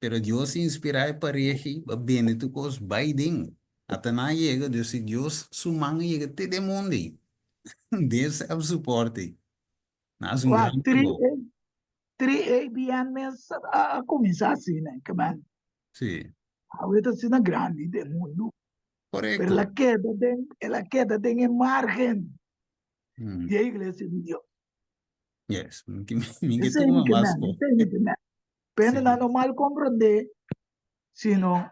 pero Deus inspira para regir, para bem tu cos Biden. Até não chega, Deus sumanga chega até de mundo aí. Deus é o suporte. Mas um Qua grande tri gol. ABN mes a começar assim, né? Que man, Sim, a vida assim na grande do mundo. Pero correto. la queda tem margem Hum. de igreja de Deus. Yes, minha Esse aí turma que mais man, co. esse aí que man. Pena na Sim. normal compreender, sino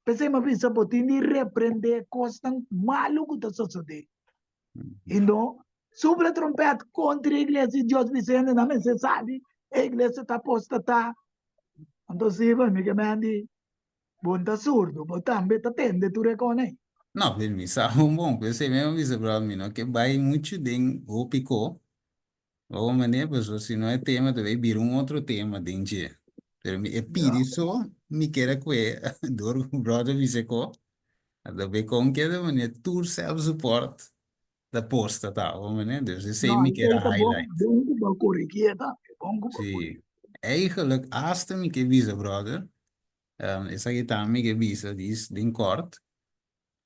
pensei uma vez sabe de repreender coisas tão maluco da sociedade. E não, sobre a trompete contra a igreja de Deus dizendo na mensagem, a igreja está posta tá. Então se vai me que man bom tá surdo, bom também tá tende tu reconhece. Não, me sabe um bom, pensei mesmo isso para mim, não, que vai muito bem o pico, ou maneira, pessoa, se não é tema, deve vir um outro tema, dentro. Pero me pedi só, me quer que é, dor, brother, me secou, deve com que de maneira, tu self-support da posta, tá, ou maneira, dus, eu sei Não, me isso quer aí tá bom, highlight. bom que vai corrigir, tá? Bom que vai corrigir. Sim, eigenlijk, haast me que visa, brother, essa aqui tá, me que visa, diz, bem corto,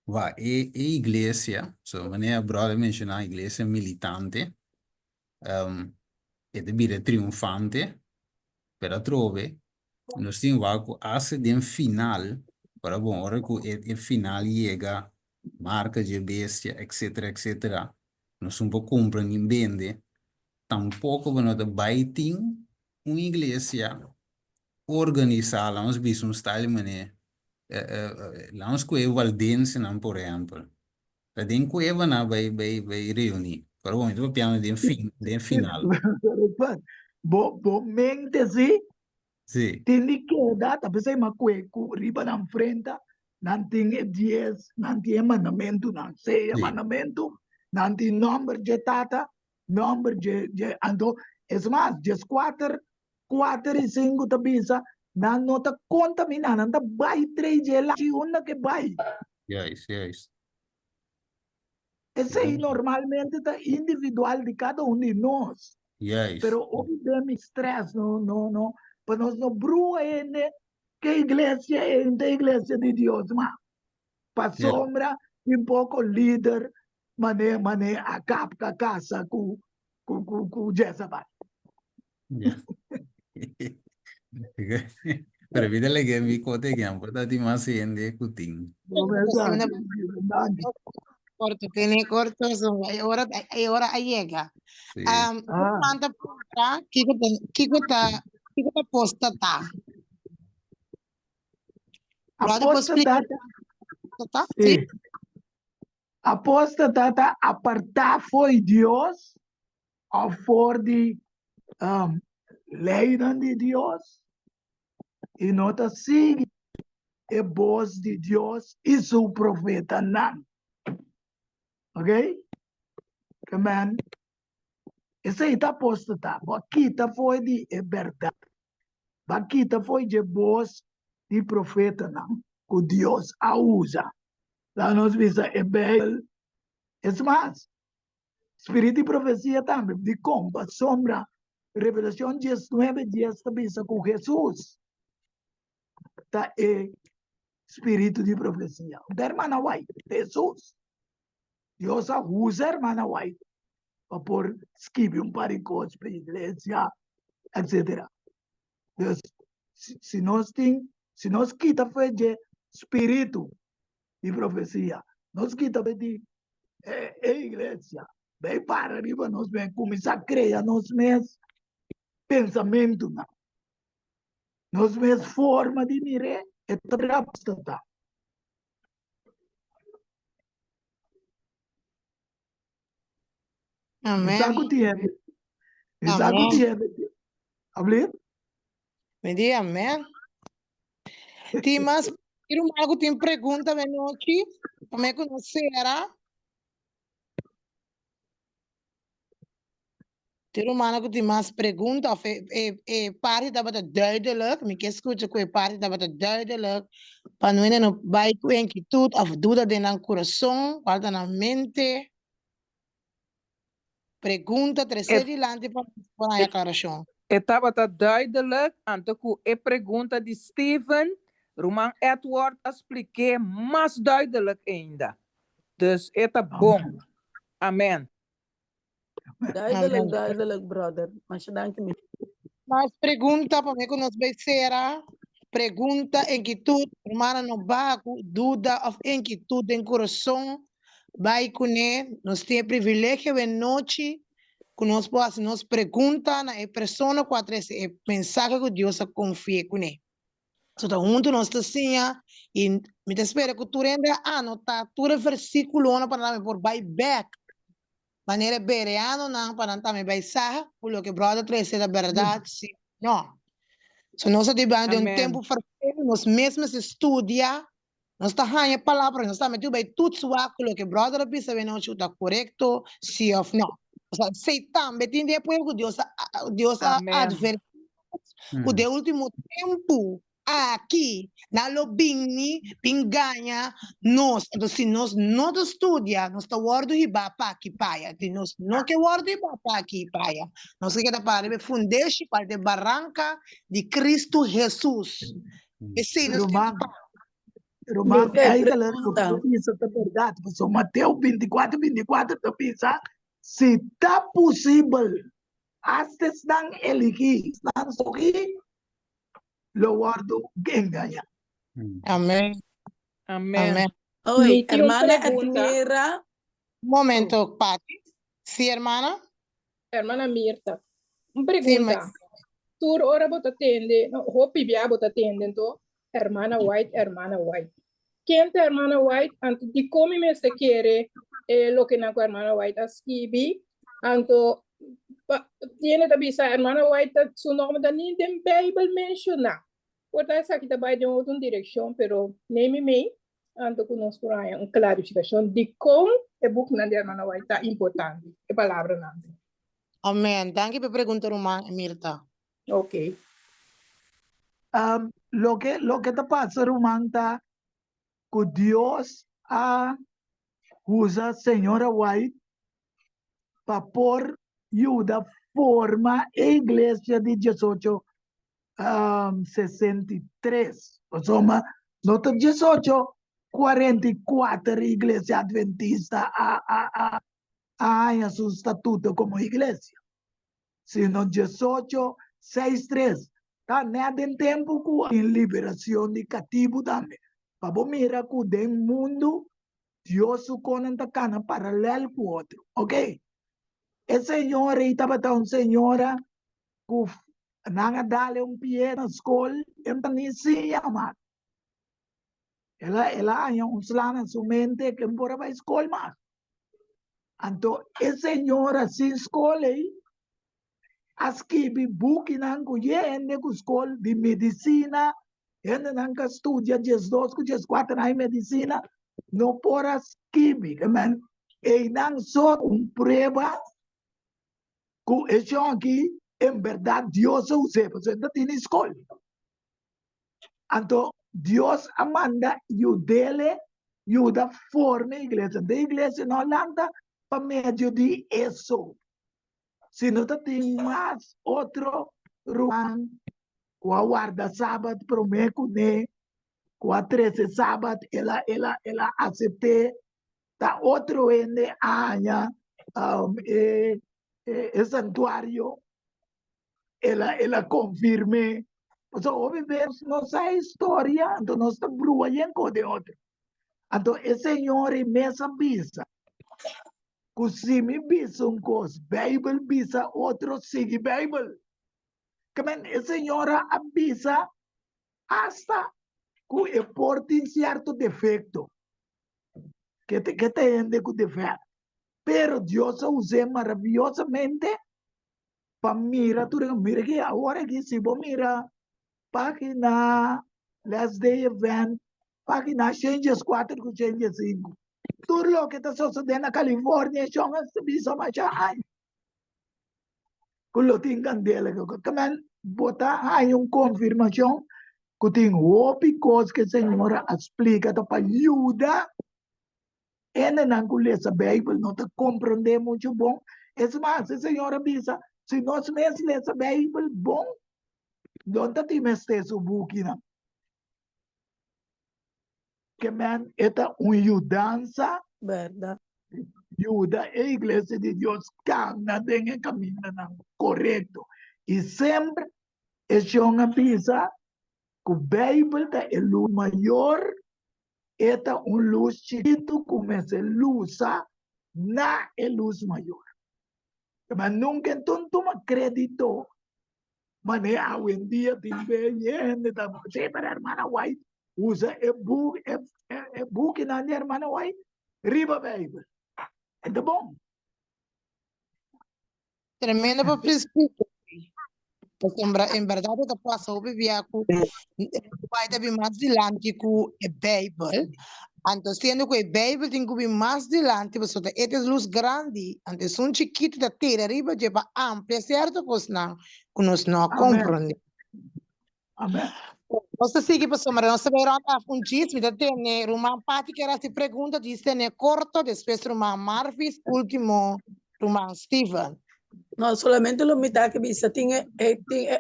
va, iglesia, so, maneira, brother, mencionar a iglesia militante, e de bire triunfante, pero trove, nós temos algo hace de final, para bom, hora que o final chega, marca de bestia, etc, etc, nós não compreendemos bem, tampouco nós baiting uma igreja organizada, nós vimos um style mané, nós que valdense não por exemplo, da den cueva na vai reunir, para bom, então piano de final, Bom, mente sim, sim, tem que dar, tá pensando uma coisa, riba na frente, não tem 10, não tem mandamento, não sei sim. mandamento, não tem número de data, número de, então, é mais, de 4 e 5 tá bisa, não nota contaminar, não tá vai 3 de lá, que uma que vai. Yes. Esse aí normalmente tá individual de cada um de nós. Yes. Pero hoy de mi estrés, no, pues nos brua ainda que a igreja de Deus, mas para Yeah. sombra um pouco líder, mané a capa a casa com Jezabel. Yeah. Pero vítale que mi cote que han puesto ti más en de cutín. Não é verdade, é verdade. Corto, que nem corto, agora aí chega. Sí. Manda para que tá posta tá. Brother, posso Aposta explicar data, tá? Sim? sim. Aposta data, apartar foi Deus, ou for de lei de Deus, e nota sigue a voz de Deus e seu profeta não. Ok? Amen. Esse aí está posto, tá? Aqui está foi de verdade. Aqui está foi de voz de profeta não. Que Deus a usa. Lá nós vimos Ebel. É mais. Espírito de profecia também. De como? Sombra. Revelação 19, 10 também com Jesus. Tá? É espírito de profecia. Da irmã White. Jesus. Deus a usa a irmã White. Para pôr esquive par de coisas para a igreja, etc. Deus, se nós quita foi de espírito de profecia, nós quita de igreja, bem para arriba, nós vem começar a criar nos mesmos pensamento, nos mesmos forma de mirar, é trabalhar. Amém. Isaco tiene. Amém. Hablé. Me diga amém. Tem mais, tiro algo, tem pergunta de noite, como é que não será? Tiro algo, tem mais pergunta, of parte da bata duidelijk, me que escuta que parte da bata duidelijk, para não ir no vai com inquietude, of dúvida de no coração, falta na mente. Pergunta, terceiro dilante para a declaração. Estava duidelijk, anto que a pergunta de Steven, Roman Edward, expliquei mais duidelijk ainda. Dus, het is bom. Amen. Duidelijk, brother. Mas dank me. Mas pergunta para mim que nós vai ser, pergunta, inquietude, hermana no baco, dúvida ou inquietude em coração, vai com ele, nós temos privilégio de noite, que nós podemos nos perguntar na pessoa que esse mensagem que Deus confia com ele. Então, junto nós assim, e me espera que tu ainda anotar todo versículo para por vai back. Maneira bereano não para também vai sair, por lo que brother trazer a verdade, sim, não. So nós estamos de tempo farfelo, nós mesmos estudia, nós está ganhando a palavra, nós estamos vai tudo suar, por lo que brother pensa bem não está correto, sim ou não. O sea, sei também tem depois que Deus adverte o de último tempo aqui na lobingi pinganha nós então se nós não estudia nós está guardo e bapa aqui paia nós não que guardo e bapa aqui paia nós que para ver fundeixe para de barranca de Cristo Jesus esse Romano, aí galera, isso é verdade, pessoal, Mateus 24, 24, tá pensando, se tá possível, até estão elegir, estão sorrir, lo guardo quem ganha. Amém. Amém. Oi, hermana Admira. Momento, Pati. Sim, hermana? Hermana Mirta. Uma pergunta. Tu ora bota atende, hopi bia bota atende, então, hermana White. Quem é hermana White, anto de como me se quer lo que na hermana White escrevi, anto tiene também essa hermana White, seu nome da nem tem Bible menciona. Portanto, essa aqui também de outra direção, pero nem me anto conosco por aí uma clarificação de como o book na hermana White é importante, a palavra não. Amém. Danke por perguntar, Mirta. Ok. Lo que te pasa, Romanta, que Dios usa a señora White para por ayuda forma a iglesia de 1863. O sea, nota 1844 iglesia adventista a su estatuto como iglesia. Sino 1863. Tá, né, tem tempo com a liberação de cativo também. Para mira que tem mundo, Deus o conta cana paralelo com o outro, ok? E senhora, estava tão senhora, que não dá-lhe pé na escola, então nem se chama. Ela tinha lá na sua mente que não pode ir à escola mais. Então, a senhora se escola, escreve book nang kuyende ku school di medicina ende nang ka studia 12 ku 14 na medicina no pora escreve man e nang so prueba ku eso aqui en verdad Dios use pues enda tiene escola anto Dios amanda ayudele ayuda forma iglesia de iglesia no landa pa medio de eso. Si no tem mais outro ruang, com a guarda sábado, prometo, né? Com a 13 sábado, ela aceite, tá outro ende aña, santuário, ela confirme. Então, obviamente, nossa história, então, nós estamos brulhando de outro. Então, o Senhor é mesa bisa. se me bisa um coisa, Bible bisa outro sigue Bible. Que a senhora avisa hasta que é porte certo defeito. Que te ende com defeito. Pero Deus usa maravillosamente para mirar tudo. Mira que agora que se você mira página Last Day Event, página Changes 4 com Changes 5. Tudo o que está sucedendo na Califórnia, são as bisa macam Kulo tingkan dele que kaman bota aí confirmação que tem outra coisa que a senhora explica para ajuda ela não conhece a Bíblia não te compreender muito bom mas a senhora pensa se nós mesmos lemos a Bíblia bom não te temos esse book não que man esta uma ajudança Verdade. ajuda a igreja de Deus caminha dentro do caminho correto e sempre é uma pensa que a Bíblia é luz maior, é luz chiquito, começa a luz na luz maior. Mas nunca então toma crédito. Mas hoje em dia tem gente que para a irmã White usa book na irmã White, riba Bíblia. É bom. Tremendo para porque em verdade eu posso ouvir vai ter mais adiante com a Bíblia. Então, sendo que a Bíblia tem que vir mais adiante, você tem essa luz grande, antes um chiquito da terra, arriba, de ampla, certo? Pois não, que nós não compreendemos. Amém. Você sigue para somar, nós sabemos que um dia, tem uma parte que era se pergunta, diz, tem corto, depois uma Marvis, último, uma Steven. Não, solamente lo mitad que bisa tem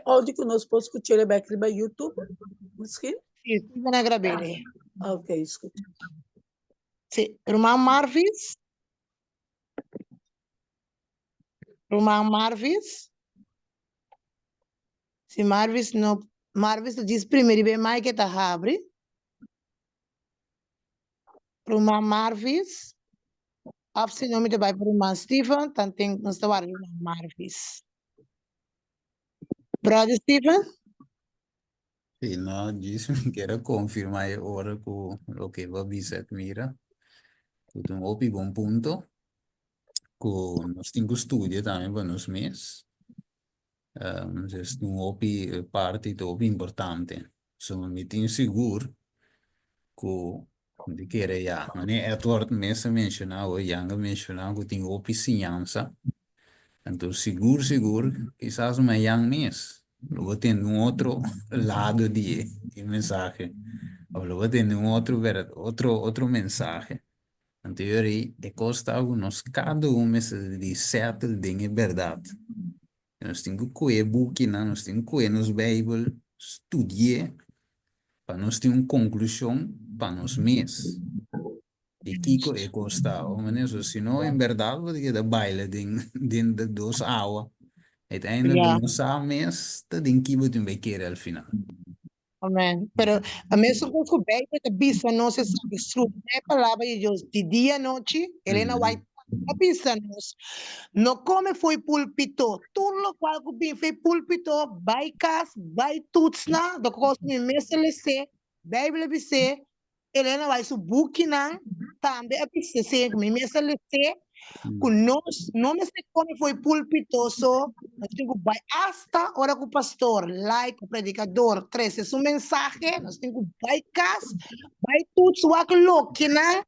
áudio que nós podemos escutar aqui no YouTube, misschien? Sim, Steven Agrabele. Ok, escuta. Sim, Roman Marvis. Roman Marvis. Se Marvis não, Marvis diz primeiro bem mais que tá abre. Roman Marvis. Se nome de vai para Roman Steven, tanto tem nós trabalhar Roman Marvis. Brother Steven? Sim, não disse que era confirmar agora com o que vai dizer, mira. Que um outro bom ponto. Que nós temos que estudar também para nós mesmos. É uma parte muito importante. Somos muito seguros que de que era já. Mas é tudo mesmo mencionado, já mencionado que tem opicinhança. Então, seguro, quizás uma yang mesmo. Luego tem outro lado de mensagem. Ou luego tem outro mensagem. Então, é costa nós cada de certo de verdade. Nós temos que coer book, nós temos que coer nos Bíblia, estudar, para nós ter uma conclusão para nós mesmos. E Kiko é costa, mas se não, em verdade, vou ter que baile dentro de 2 horas. Het einde Ja. de nossa mês, te denk que vou ter que ir ao final. Amém. Pero a mesma coisa que o Bíblia te bisa não se sabe escrever a palavra de Deus de dia e noite. Helena White a bisa nos. No come foi púlpito. Tudo o qual que bem foi púlpito, vai cas, vai tutsna, do que me meselese, Bíblia bisa. Helena vai su book na, também a bisa se me meselese. Que nós, não me sei como foi púlpitoso, nós temos que vai hasta hora que o pastor, like, o predicador, traz esse mensagem, nós temos que vai casa, vai tudo, sua que louca, né?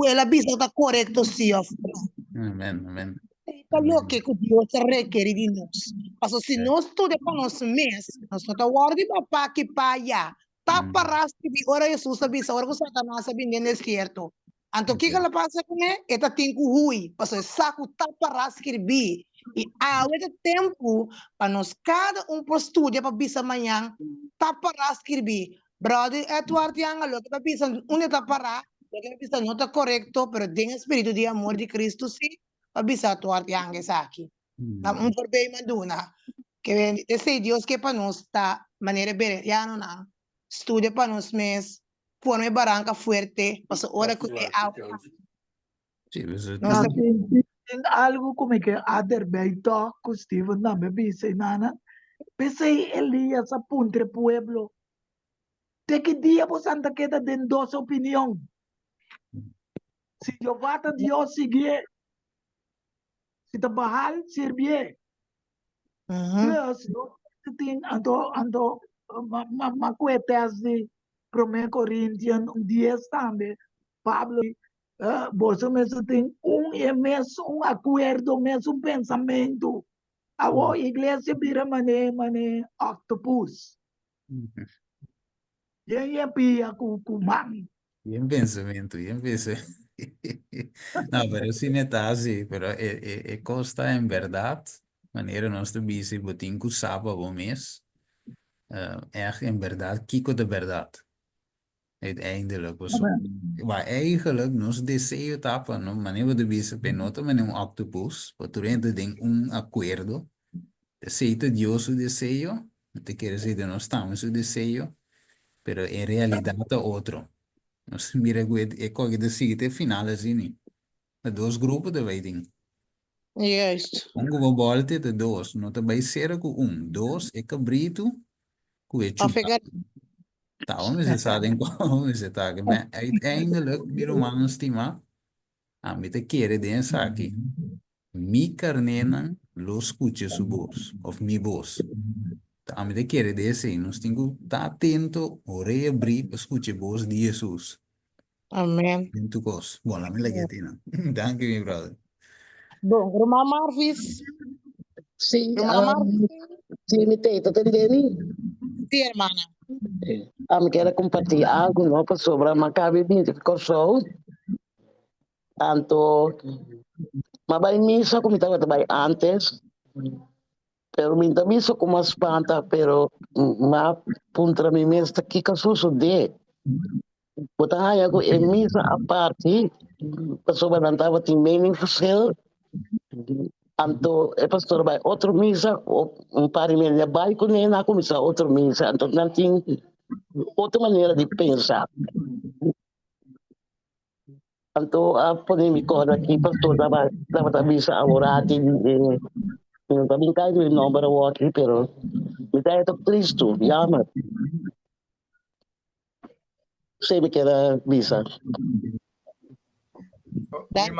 Ela bisa está correto, sim, Amém. Está louca que Deus requer de nós. Mas se nós tudo para nós mesmos, nós não estamos guardando para que paia. Tá para que ora Jesus sabe, ora que Satanás sabe nem é certo. Então, o que ela passa com ele? Ela tem que ruir, porque saco tá para escrever. E há esse tempo para nós, cada para estudar para bisa amanhã, tá para escrever. Brother, é tu artianga, lo que bisa, tá para, lo que bisa não está correto, pero tem espírito de amor de Cristo, sim, para bisa tu artianga, aqui. Não por bem maduna. Que esse Deus que para nós está maneira bereriana, não. Estuda para nós mesmos. Põe barranca forte, passa hora que é alta. Sim, você Nós tem... Tem algo como que aderbei to com Steven na bebisa nana. Pensei Elias apuntre pueblo. De que dia você anda queda de dos opinião? Se Jeová Deus seguir, se trabalhar, servir. Deus, tem ando ma coetes de 1 Coríntios 10 também. Pablo, você mesmo tem mesmo acordo, mesmo pensamento. A igreja vira mané octopus. E aí pia com mami. Bien pensamento, bien pensamento. No, pero sí me está así, pero costa en verdad, wanneer ons de bici botinho sapa bom mes, echt in verdad, kiko de verdad. Uiteindelijk, was maar eigenlijk nos deseo tapa, no, wanneer we de bici penota, wanneer un octopus, wat durante den un acuerdo, aceita Dios su deseo, no te quiere decir de no estamos su deseo, pero en realidad es otro. Nós mira é que de seguinte final assim, de dois grupos de waiting. Juist. Ongeveer bolte de dois, não te vai ser com dois é cabrito, com é chupa. Afegar. Tá, onde você sabe qual você tá, mas uiteindelijk bir man estima, a mim te querer densa aqui. Mi carnena los escuche su voz, of mi voz. A mim te querer desse, nós temos que estar atento, oreia abrir, escute voz de Jesus. Amém. In tu cos. Bom, la mela Tina. Thank you, brother. Bom, irmã Marvis. Sim, Irmã Marvis. sim, me tem, tá entendendo? Sim, irmã. Me quero compartilhar algo, não, para sobre a Maccabi 20 que correu. Tanto, mas vai missa como estava também antes, pero minta missa como as espanta, pero ma puntra mi mesta que casuso de. Botar aí algo em missa a parte, para sobre não estava tem meaningful. Anto e pastor vai outro missa, par de vai com ele na comissão outro missa, então não tem outra maneira de pensar. Anto a polêmica aqui, pastor dava missa a orar, não também cai do nome do outro, pero me dá это Cristo, chama. Sempre que era missa. Thank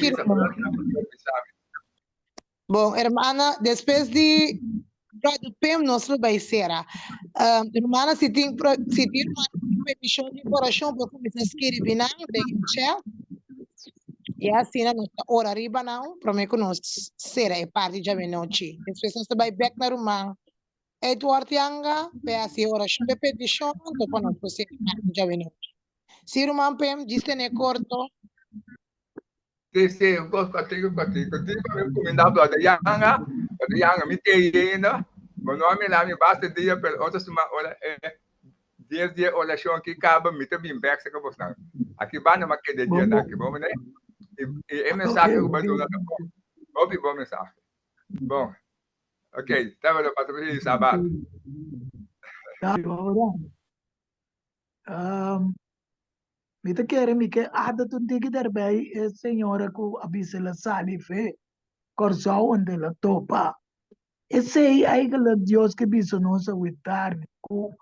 you. Bom, irmã, depois de do PEM, nós vai ser. Irmã, se tem uma petição de coração para começar a escrever na chat. E assim, nós ora riba não, para mim que nós será parte de a noite. Depois nós vai back na irmã. Eduardo Yanga, assim, oração de petição, então para nós ser parte de a noite. Se irmã PEM, diz que é corto. Sim, eu gosto contigo, eu recomendava a Yanga me tem ainda, meu nome lá me basta dia, pelo outro semana, olha, dia oração aqui acaba, me tem bem back, se que você aqui vai na maquete dia daqui, vamos né? E mensagem que eu vou dar tá bom, bom mensagem, bom, ok, tá vendo para você sábado. Mita quer me que ada tu tiki daarbij senhora ku abisela salife corso onde la topa. E sei eigenlijk Dios que biso não se witar ku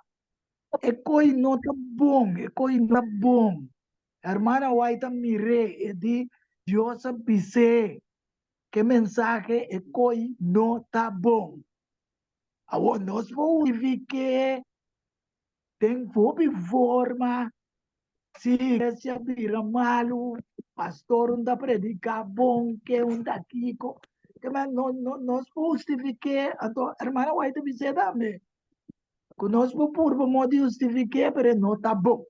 e coi nota bom, e coi na bom. Hermana Waita mire e di Dios bise que mensagem e coi nota bom. Awo nos vou que tem fobi forma. Se igreja vira malo, pastor anda predicar bom, que anda kiko, que mas não justifique, então, irmã vai te dizer também, que nós por modo de justificar, mas não tá bom.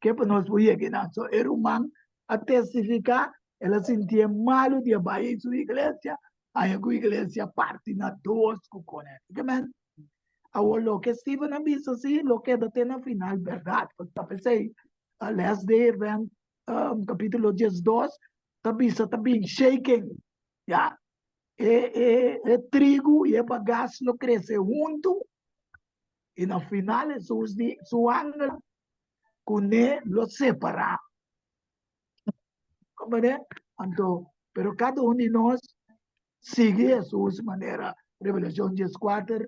Que para nós foi aqui, não, só era humano a testificar, ela sentia malo de abaixo sua igreja, aí a igreja parte na dois com ele, que mas lo que Steven ha visto, sí, lo que da na final, verdade. Porque pensei, last day, capítulo 12, tá visto, tá bem shaking. Já. Trigo e bagaço lo cresce junto. E no final, su ángel, com ele, lo separa. ¿Comprende? Entonces, pero cada uno de nós sigue a su manera. Revelación 14,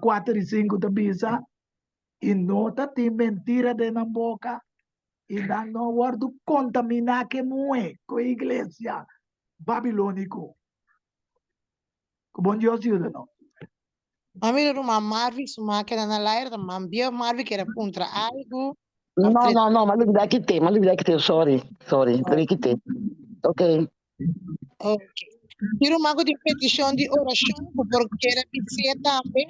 4 y 5 también, y no te mentira de la boca, y no guardo contaminar que mueve con la iglesia babilónico. Bom Deus ajuda, não. Mami, rumah Marvi, suma que na lair, mambia Marvi que era contra algo. No, mas liberdade que tem, sorry, tem que ter. Ok. Ok. Tiro mago de petição de oração, porque era pizza também.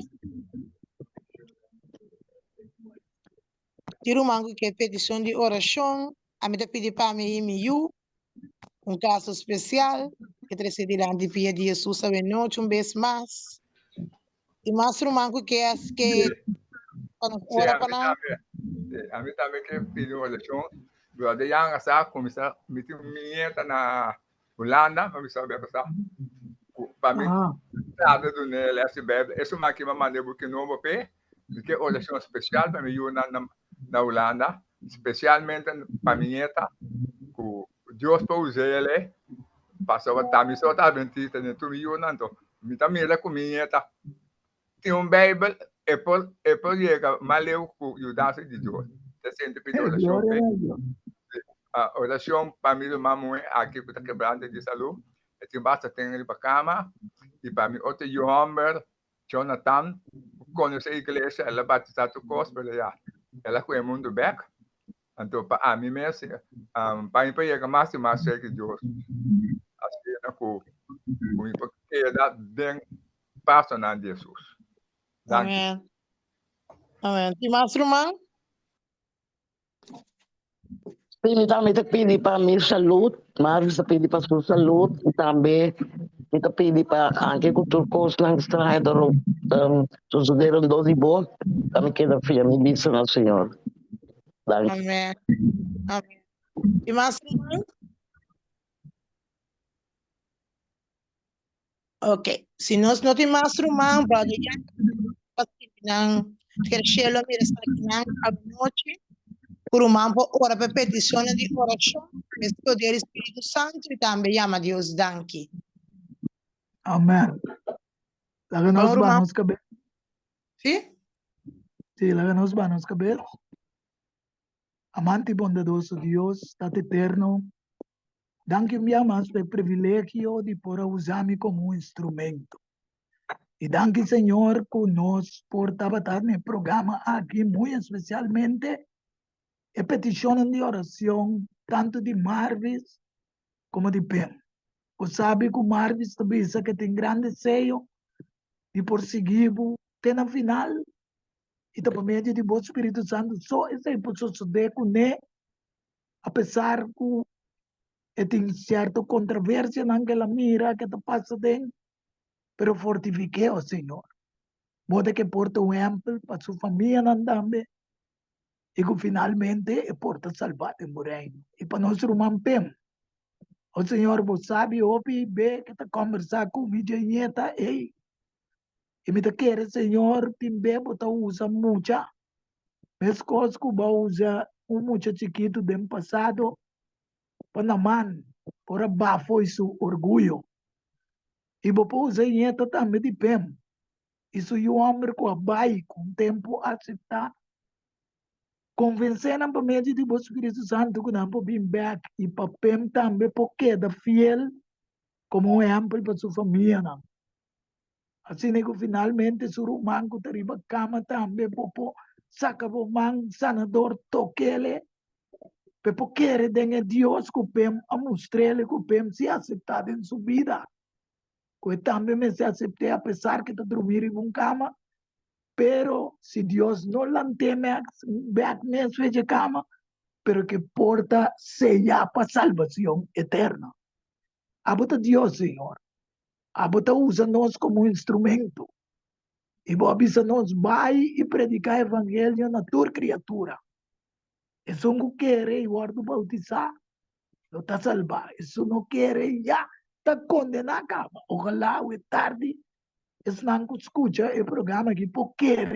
Tiro mago que é petição de oração, a minha pedi para mim e miu, caso especial, que precede lá de pia de Jesus, sabe, noite, vez mais. E mais mago que é que, quando Sim, ora para nós. a mim também que pediu oração. Brother yang asa começar meeting minha na Holanda, vamos saber passar. Para mim, nada do nele, esse bebe, esse máquina maneira porque não vou ver, porque oração especial para mim na Holanda, especialmente para minha que Deus para usar ele, passou a também só tá adventista né, tu me não então, me também ela cominha tá. Tem Bible, Apple chega, mas eu com ajuda de Deus. Te sempre pedi oração bem. A oração para mim do mamãe aqui que está quebrando de saúde. Tem basta ter ele para cama e para mim outro Johammer, Jonathan, conhece a igreja, ela batizar tu gospel já. Ela com o mundo back. Então para mim mesmo, para mim para mais e mais que Deus. Assim na com porque da bem passa na Jesus. Amém. Amém. E mais irmão? Pili também te pedi para minha saúde, mas te pedi para sua saúde e também te pedi para anche com turcos na estrada sucederam 12 boas, também queda filha me disse no Senhor. Amém. Amém. E mais irmão? Ok. Se nós não temos mais irmão, brother, já cresceu a mira está aqui na noite. Por uma ora per petizione di orazione, questo del Spirito Santo e também chama Deus danke. Amém. Laga nos banos cabeça. Sim? Sim, laga nos banos cabeça. Amante bondadoso Deus, Estado eterno, danke-me mais pelo privilégio de poder usar-me como instrumento. E danke, Senhor, conosco por trabalhar no programa aqui, muito especialmente, a petição de oração, tanto de Marvis como de Pem. Você sabe que o Marvis também que tem grande desejo de prosseguir até na final, e também de o Espírito Santo, só esse é possível suceder com ele, apesar que tem certa controvérsia naquela mira que está passando, pero fortifique o Senhor. Modo que porta exemplo para sua família também, e que finalmente porta salvar o reino. E para nós, irmão Pem, o Senhor, você sabe, ouve bem que está conversando com minha nieta, e me quer, Senhor, também você usa muito, mas coisas que você usa muito chiquito do passado, para mão, por abafo seu orgulho. E você usa nieta também de Pem. Isso é um homem que vai com o tempo aceitar. Convencendo para meio de o Espírito Santo que não pode vir back e para Pem também porque é fiel como exemplo para sua família. Assim que finalmente o irmão que está na cama também pode sacar o irmão sanador toque ele. Porque quer Deus que Pem a mostrar que Pem se aceitar em sua vida. Que também me se aceite apesar que está dormindo em uma cama. Pero si Dios no la teme, back mesmo de cama, pero que porta sella para salvación eterna. Abota Dios, Señor. Abota usa-nos como instrumento. E avisa-nos, vai e predicar o evangelho na tua criatura. Isso não quer, e guardo bautizar, não está salvar. Isso não quer, já está condenado a cama. Ojalá, é tarde, isso não escuta o programa aqui, porque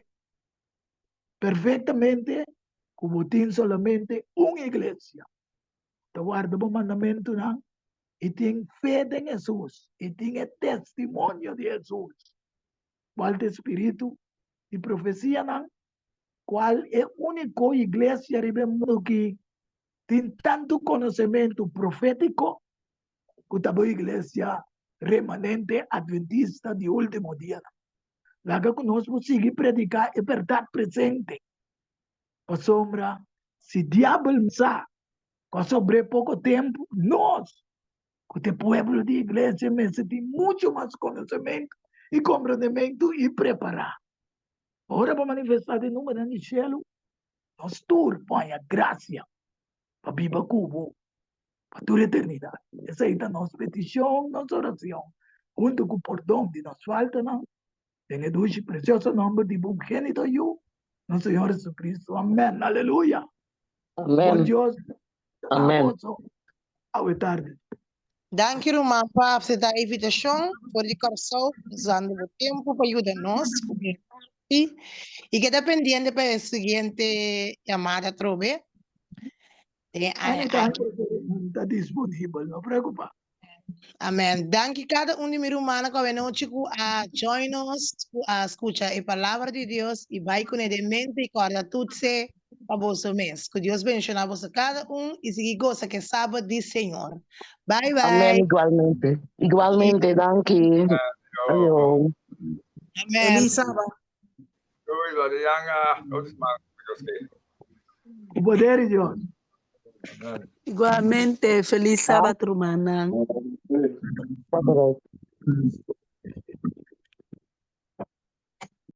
perfectamente como tem solamente uma igreja. te guarda o mandamento na e tem fé em Jesus e tem testemunho de Jesus. Qual é espírito e profecia na qual é a única igreja no mundo que tem tanto conhecimento profético que a igreja remanente adventista de último dia. Lá que nós conseguimos predicar é verdade presente. A sombra, se diabo sabe, com sobre pouco tempo, nós, que o povo de igreja, tem muito mais conhecimento e compreendimento e preparar. Agora, para manifestar de número no céu, nós todos põe a graça para viver cubo, para toda a eternidade. Essa é a nossa petição, nossa oração. Junto com o perdão de nossa falta, em o precioso nome de Bungênito eu, nosso Senhor Jesus Cristo. Amém. Aleluia. Bom Amém. Deus. Amém. Boa tarde. Dank je, Roman, para aceitar a invitação, por de coração, usando o tempo para ajudar nós. E que dependendo para a seguinte chamada, trove. Está disponível, não preocupa. Amém. Dank cada de mi humana que vem a join nos, a escuchar a palavra de Deus e vai com ele mente e corda tudo se para vosso mês. Que Deus bendiga a você cada e se gosta que sabe de Senhor. Bye, bye. Amém, igualmente. Igualmente, danke. Adiós. Amém. Feliz sábado. O poder de Deus. Igualmente, feliz sábado, hermana. Padre.